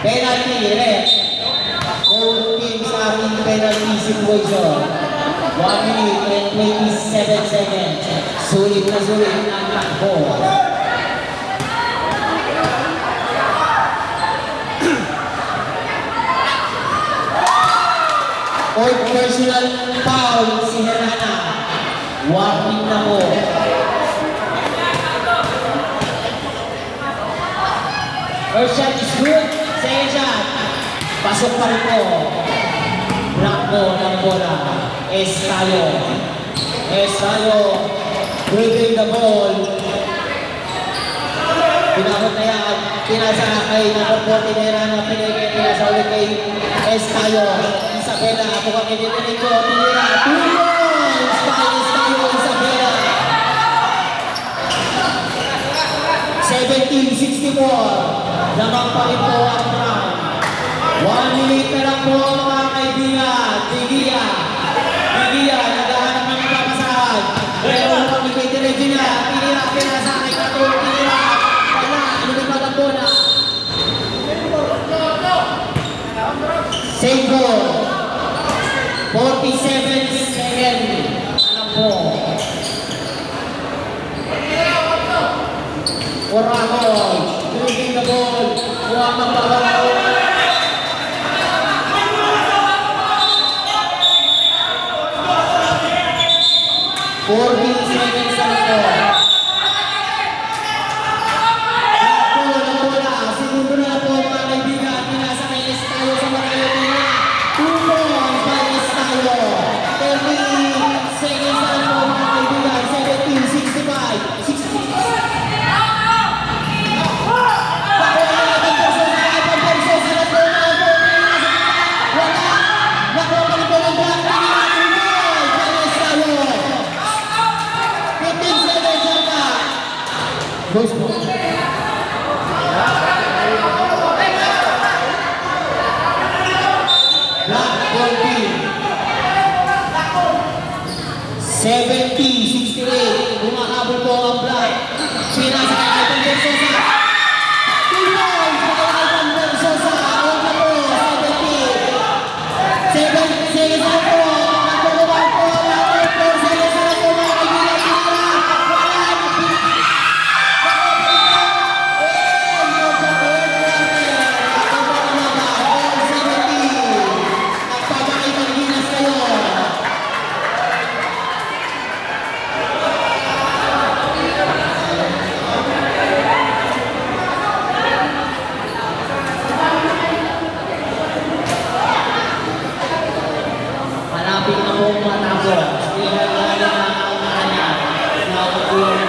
Speaker 1: Penalty, red. Both teams are in penalty situation. 1 minute and 27 seconds. Sulit na sulit ang takbo. Fourth personal foul si Herana. Warning na po. First shot is good. Second shot. Pasok pa rin po. Block po ng bola. Estayo. Dribbling the ball. Pinakot na yan. Pinasa kay number 40 na Herana. Pinasa ulit kay Estayo. Isabela. Ako kang ititinig ko. Pinira. 2 points. Estayo. Isabela. 17-64. Lamang pa rin po ang round. 1 minute na lang po mga kaibigan. Bigyan, naghahanap ng mapapasahan. Pero mukhang nagpitirecho niya. Pinasa kay Katong, wala, lumipad ang bola. Save goal. 47 seconds. Alam po. Oragon, dribbling the ball. Huwag magpapagawa. 14 seconds na lang po. Bola. Segundo na po mga kaibigan. Pinasa kay Estayo sa Marayo Pina. 2 points by Estayo. 30 seconds na lang po mga kaibigan. 17-65. 66. Goes po. Black 40. 70-68. Bumakabot po ang Black. Pinasa kay Alton Versosa. 2 points kay Alton Versosa. Huwag na po. 70. 7 seconds na po. Nagpagawang po. 4 seconds na po mga kaibigan. Malapit na po matapos. Kaya wala na ang kanya. Nakukuha na.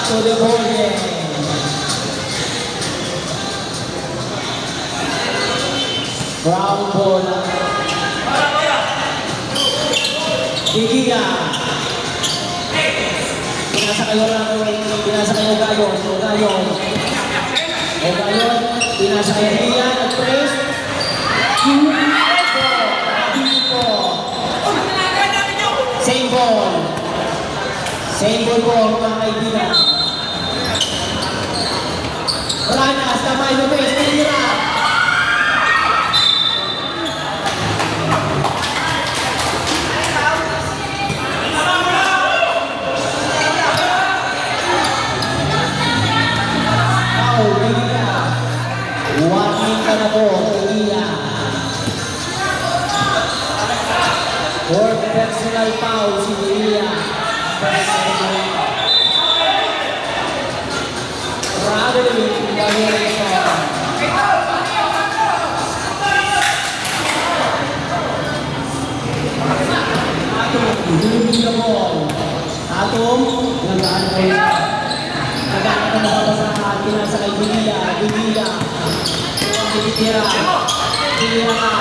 Speaker 1: To the ball game. Brown ball. Bigyan. Pinasa kayo Gayon. Pinasa kayo Bigyan. At press. Same ball po mga kaibigan. Ranas, kamay mo best, tira. Bigyan. 1 minute na po, Bigyan. For personal foul si Bigyan. Traveling violation. Dribbling the ball. Atom, nagdaan kayo. Nagdaan ka na babasahan. Pinasa kay Bigila. Titira. Titira ka.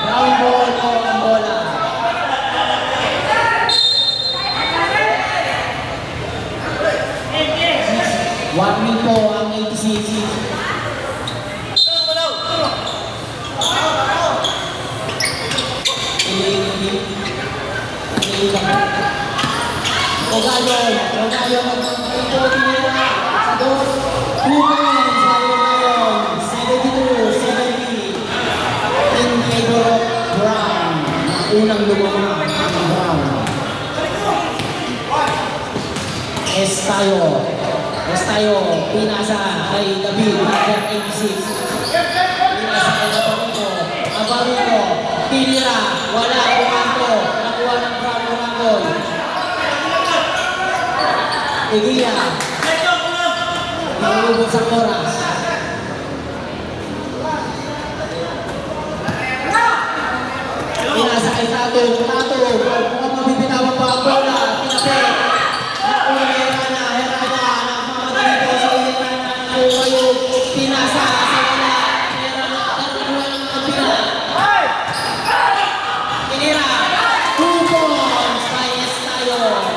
Speaker 1: Brown ball po ang bola. Ogayon, ito tinira sa dos. 2 points sa Ogayon, 72-70 in favor of Brown. Unang lumamang ang Brown. Estayo, pinasa kay David, number 86. Pinasa kay Navarrito, tinira, wala, Umanto, nakuha ng Brown, Umangol. Igia, nangulubog sa oras. Pinasa kay Tato, mukhang mabibinawang pa ang bola, pinapit. Nakuha ni Herana, nagmamadali po sa Herana, nakuha yung pinasa sa wala. Herana, nakuha ng kapila. Tinira, 2 points kay Estayo.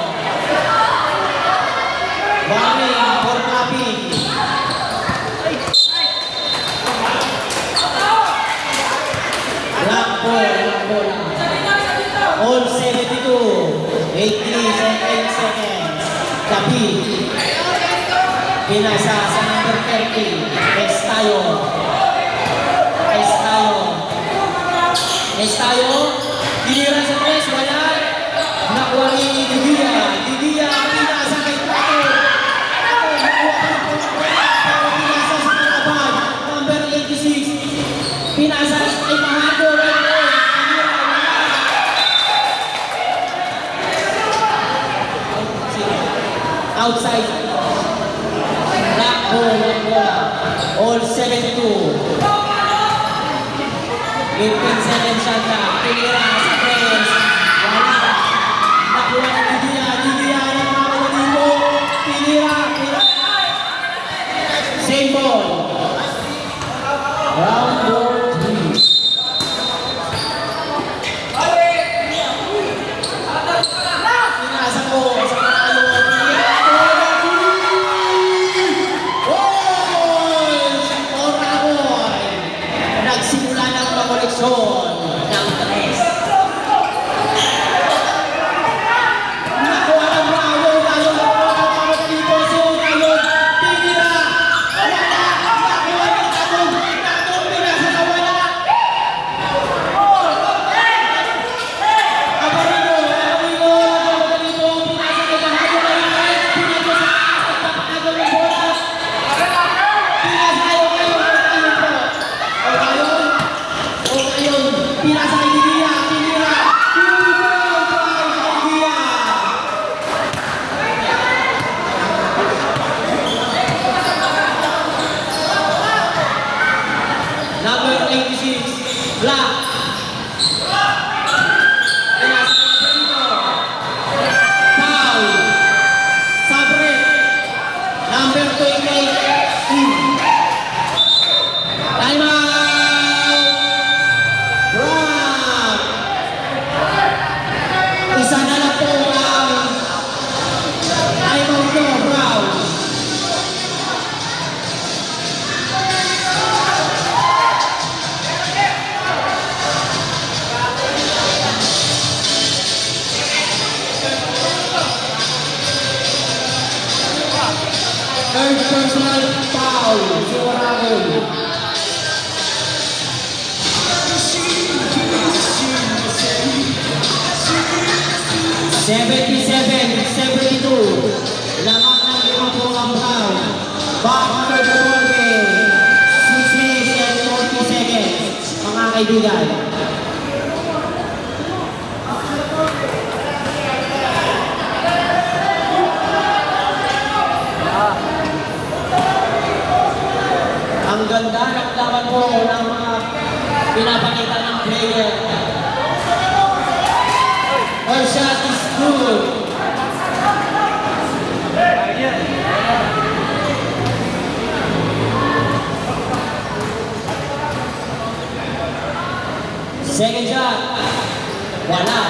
Speaker 1: Warning for copy. Black ball. All 72. 83 seconds. Tapi. Pinasa sa number 30. Estayo. Dinira sa press. Wala. Nakuha ni Didia. Pinasa kay Tato. Pinasa sa kalaban. Number 86. Pinasa kay Mahago. Outside. Black ball. All 72. 15 seconds shot na. Tinira sa press. Wala. Nakuha ni Didia ng mga dito. Tinira. Same ball. Round ball 3. Pinasa ko sa panalo. Nagsimula ng makoleksyon ng tres. Nakuha ng Bravo, tayo dito si Ogayon. Tinira. Wala. Nakuha ng Tatong. Pinasa na wala. Nakuha dito. Pinasa kay Bahago na rin. Pinasa sa taas. Nagpapagaw ng bola. Pinasa kay Ogayon. Ogayon, pinasa kay Didia, tinira. Number 86, Black. Pinasa kay dito. Paul. Sabre. Number 28, in. Time out. Brown. Isa na lang po ang time out nyo, Brown. Third personal foul, si Oragon. $77-72. Lamang ng 5 po ang Brown. Back under the ball game. 6 minutes and 40 seconds. Mga kaibigan. Ang ganda ng laban po ng mga pinapakita ng player. Our shot is good. Second shot. Wala.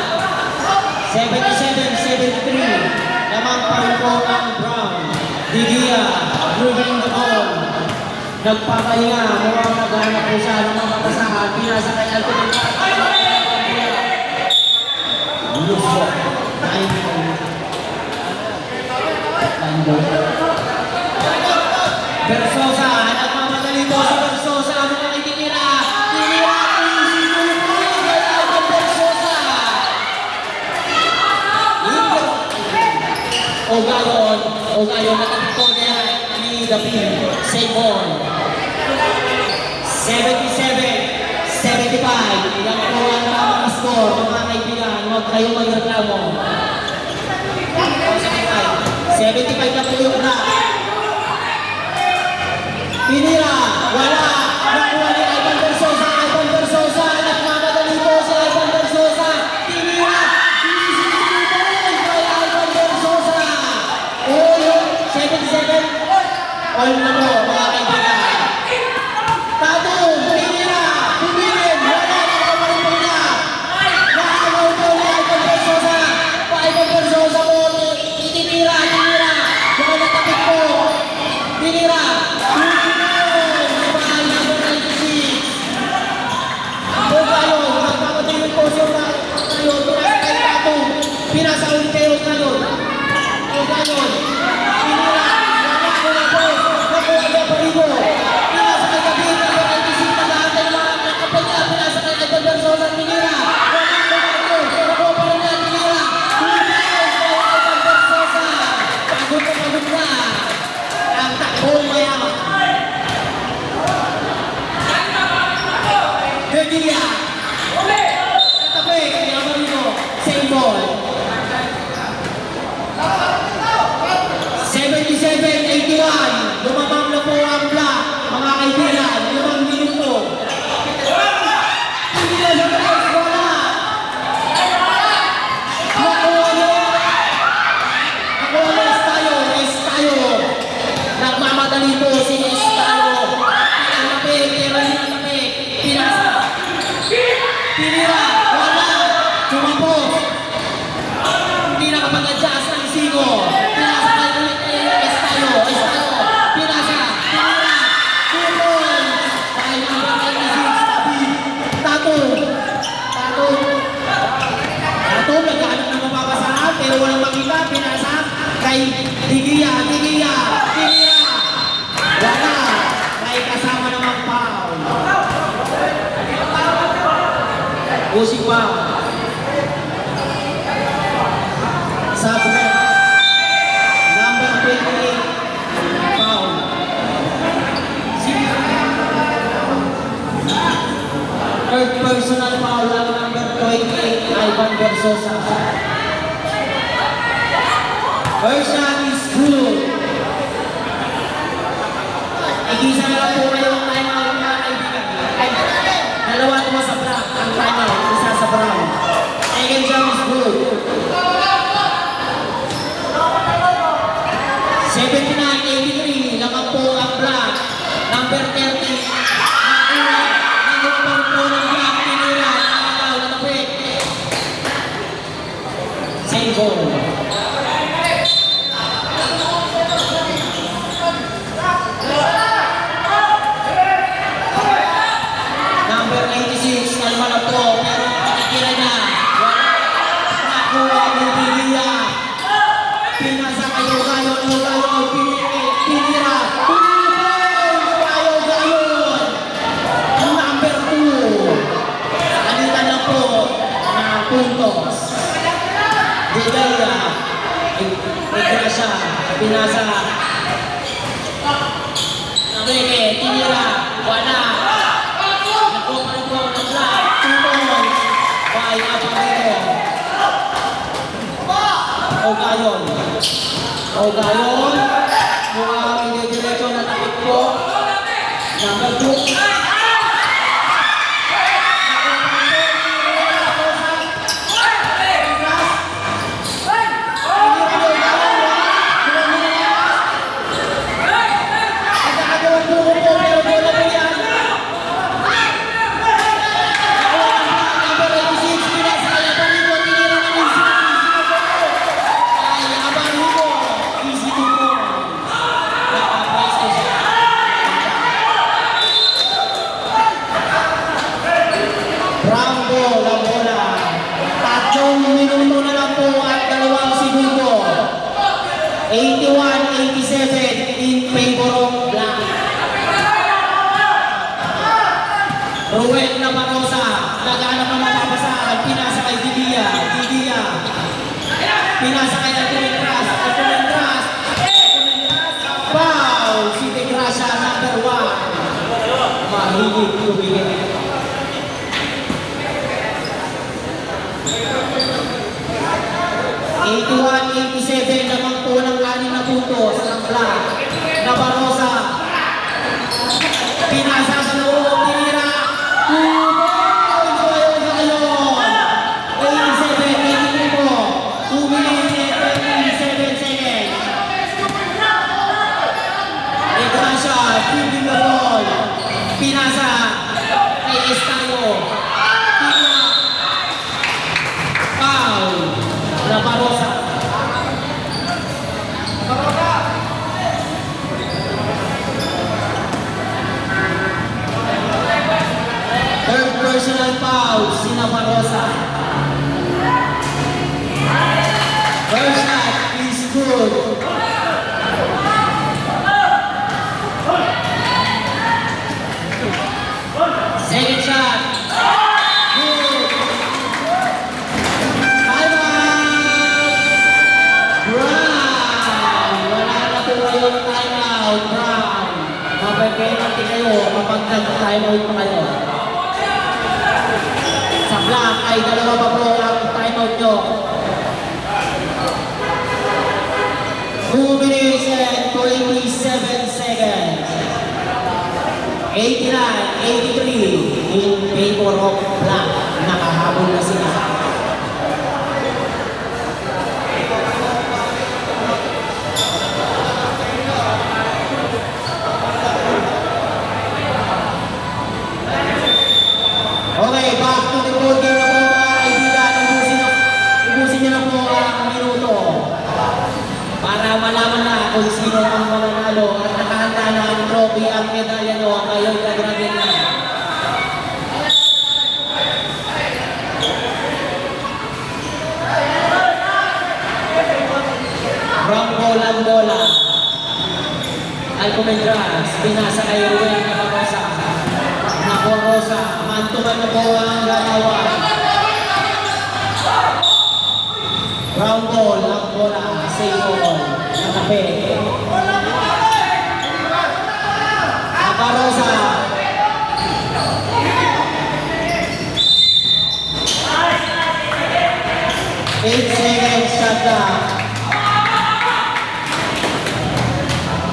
Speaker 1: 77-73. Lamang pa rin po ang Brown. Didia, moving the ball. Nagpapahinga, mukhang naghanap po siya ng mga pasahan. Pinasa kay Alton. Lusok. Versosa, nagmamadali po sa Versosa, mga itinira. Tinira, Versosa. Ogayon, nakatito niya ni David. Same ball. 77-75. Ilang po ang tamang score, mga kaibigan. Huwag kayo magreklamo. 75 na po yung na. Tinira, wala. Nakuha ni Ivan Versosa. Ivan Versosa, nagmamadali po si Ivan Versosa. Tinira, sinisipin kay Ivan Versosa. Oh, yung 77. All na po, mga kaibigan. Tatong, tinira, pumilin, wala, nakaparin po niya. Nakagaw po ni Ivan Versosa. Ivan Versosa po, tinira. Mga nakapit po. Tinira. Pinasa ulit kayo ngayon. O ngayon. Pinira. Wala ko na po. Nakuha niya pa rin. Pinasa kay David. Nag-96 na lahat ay mga kapal niya. Pinasa kay Ivan Versosa. Pinira. Wala ko na po. Nakuha pa rin niya. Pinira. Pinira kay Ivan Versosa. Pagod na. Ang takbong mayaman. Virginia. Natabi. Yaman nito. Same ball. 77-81, lumabang na po ang black, mga kaibigan, 5 minuto. Hindi na sa guys, wala. Nakuha Estayo. Nagmamadali po si Estayo. Pinatapik, pinasa. Pinira, wala. Sumapos. Hindi nakapag-adjust ng Sigo. Pinasa kayo ulit Estayo. Pinasa. Pinira. 2 points. Dahil number 96, David. Tato, nagkahanap ng mapapasahan, pero walang makita. Pinasa kay Digia. Wala. May kasama namang foul. Usik pa. Sabre, number 28, foul. Third personal foul ang number 28, Ivan Versosa. First shot is good. Igisa na lang po kayo ang timeout, mga kaibigan. Dalawa naman sa black, ang timeout, isa sa brown. Second shot is good. 79-83, naman po ang black. Number 30, nakuha po ng black, tinira, nakagaw, natapik. Same ball. Number 86, kalma na po, pero nakikira niya. Nakuha ng Bilia. Pinasa kayo, pinira. Number 2. Kanita na po na puntos. Bidaya. Igrasya. Pinasa. Nabeke. Tinira. Wala. Nakuha pa rin po ng black. 2 points. By Aparigo. Ogayon. Mukhang hindi diretso na takip po. Number 2. Pinasa kay Alcomentras. Alcomentras. Foul! Si De Gracia, number 1. Mahigit tumigil. '81-'87 lamang po ng 6 na puntos ng Black. Nabarosa. Pinasa sa loob. Tinira. 2 points. Ngayon na ngayon. 87-83 po. 2 minutes and 27 seconds. De Gracia, flipping the ball. Pinasa kay Estayo. Tinira. Foul. Nabarosa. Third personal foul, si Nabarosa. First shot is good. Second shot. Good. Time out. Brown. Wala na po kayong time out. Brown. Mapag-penalty kayo kapag nag-time out pa kayo. Sa Black ay 2 pa po ang time out nyo. 2 minutes and 27 seconds. 89-83 in favor of Black. Nakahabol na sila. Okay, back to the ball game na po mga kaibigan. Ubusin niyo na po ang minuto. Para malaman na kung sino ang mananalo at nakahanda na ang trophy, ang medalya nyo, ang kayo'y gagraduate na. From bola. Alcomentras, pinasa kay Ruel Nabarosa. Nabarosa, mantuman na po ang ganawan. Round ball, ang bola, save ball, nakape. Nabarosa. Eight seconds shot clock.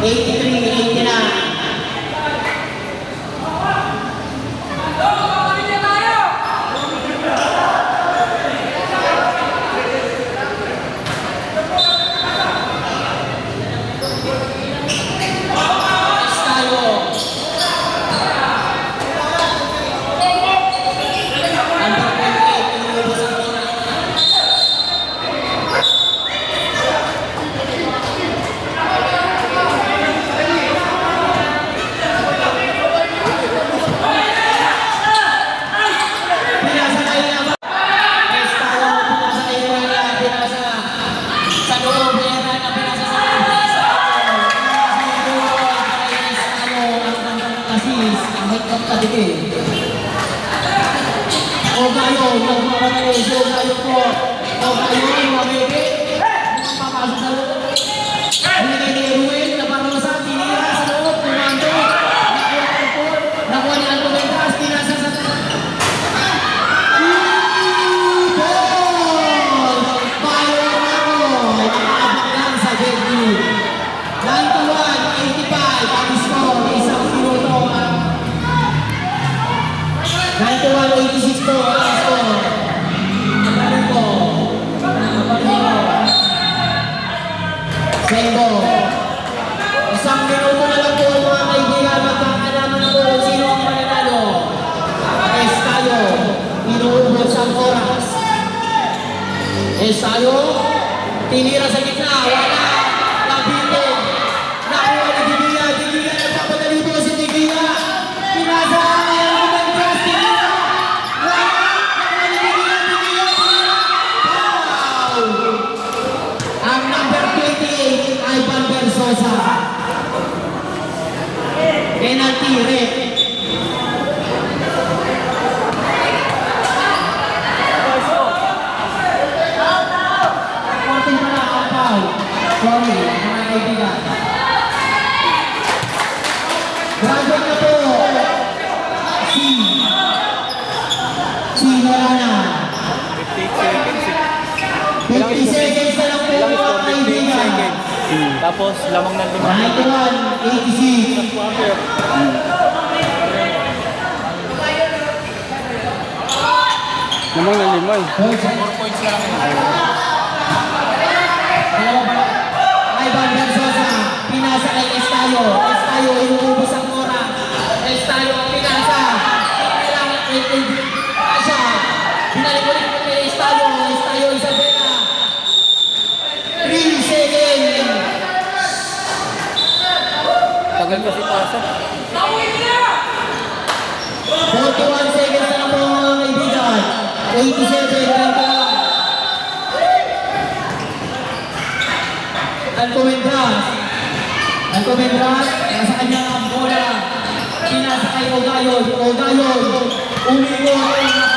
Speaker 1: 83-89. Ogayo, nagmamatayo si Ogayo po. Ogayo, mabibig. Papasok sa loob. Binigay ni Ruel, Nabarosa, tinira sa loob, kumando. Nakuha ni Alcomentras, pinasa sa... Balls! Fire ako! Nakakabaklan sa JD. 91-85, ang score, isang minuto. 91-86 po, ang score. Magaling po. Sendo. Isang minuto na lang po mga kaibigan. Magkakalaman na po kung sino ang mananalo. Estayo. Inuubos ang oras. Estayo. Tinira sa gitna. Wala. Nabitin. Nakuha ni Digilla. Digilla nagpapadali po si Digilla. Pinasa ang Alcomentras. Tinira. Wala. Nakuha ni Digilla. Digilla. Tinira. Foul. Ang number 28, Ivan Versosa. Penalty, red. Korting pa Sorry, mga kaibigan. Graduate na po. Si Norana. 50 seconds na lang po mga kaibigan.
Speaker 2: Tapos lamang ng
Speaker 1: 91, 86.
Speaker 2: Lamang ng 5 eh.
Speaker 1: 4 points lang. Ivan Versosa, pinasa kay Estayo. Estayo, inuubos ang oras. Estayo ang pinasa. Kailangan siya. Binalik ulit kay Estayo. Estayo, Isabela. 3 seconds.
Speaker 2: Tagal kasi pasa.
Speaker 1: 41 seconds na lang po mga kaibigan. 87, 91. Alcomendras, nasa kanya ang bola. Pinasa kay Ogayon. Ogayon, umiwan.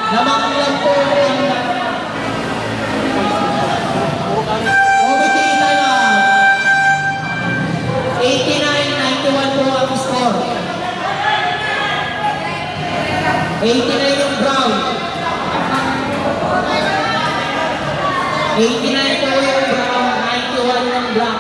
Speaker 1: Lamang lang po ang committee timeout. 89-91 po ang score. 89 yung Brown. 89 po yung Brown, 91 yung Black.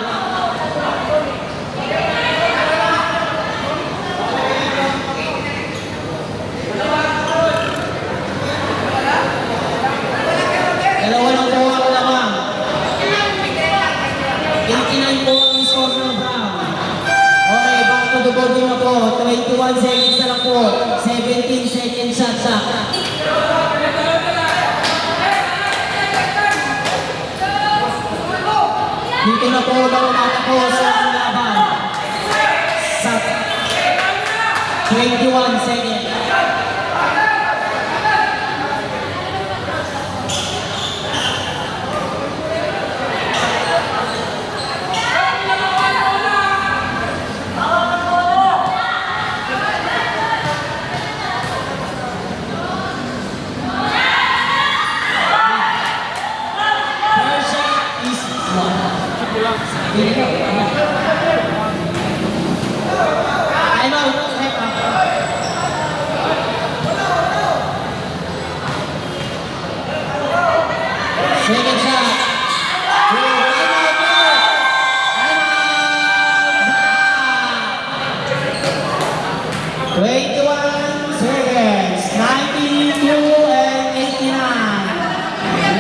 Speaker 1: Dalawa lang po ang lamang. 89 po ang score ng Brown. Okay, back to the board na po. 21 seconds na lang po. 17 seconds shot clock. Dito na po lumatapos ang laban. Sa 21 seconds. Second shot. 21 seconds. 92 and 89.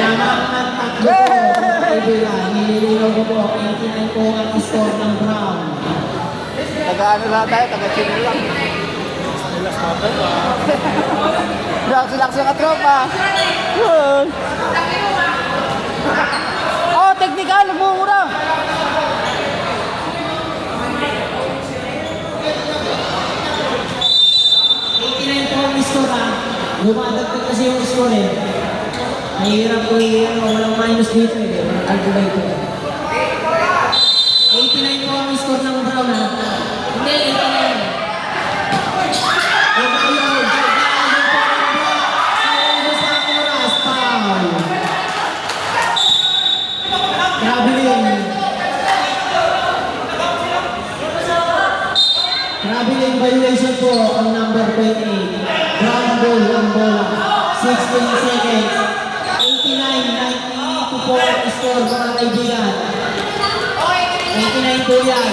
Speaker 1: Lamang ng tatlo po, mga kaibigan. Nililinaw ko po, 89 po ang score ng Brown.
Speaker 2: Taga-ano lang tayo, taga-chill lang. Relax sa katropa. Oh, technical, mumura.
Speaker 1: Lumadagdag kasi yung score eh. Mahirap ko walang minus dito eh. Calculator. 89 po ang score ng Brown ha. Hindi, 89. Grabe yung violation po ang number 28. Ground ball ang bola. 16 seconds. 89-92 po ang score mga kaibigan. 89 po yan.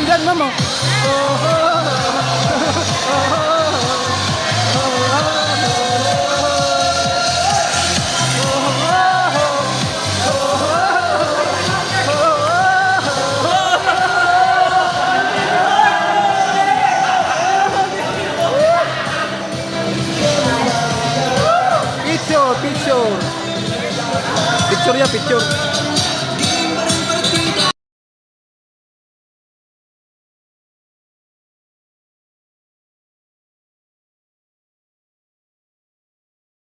Speaker 2: pakinggan, ma'am. Oh. Picture, picture. Picture ya, picture.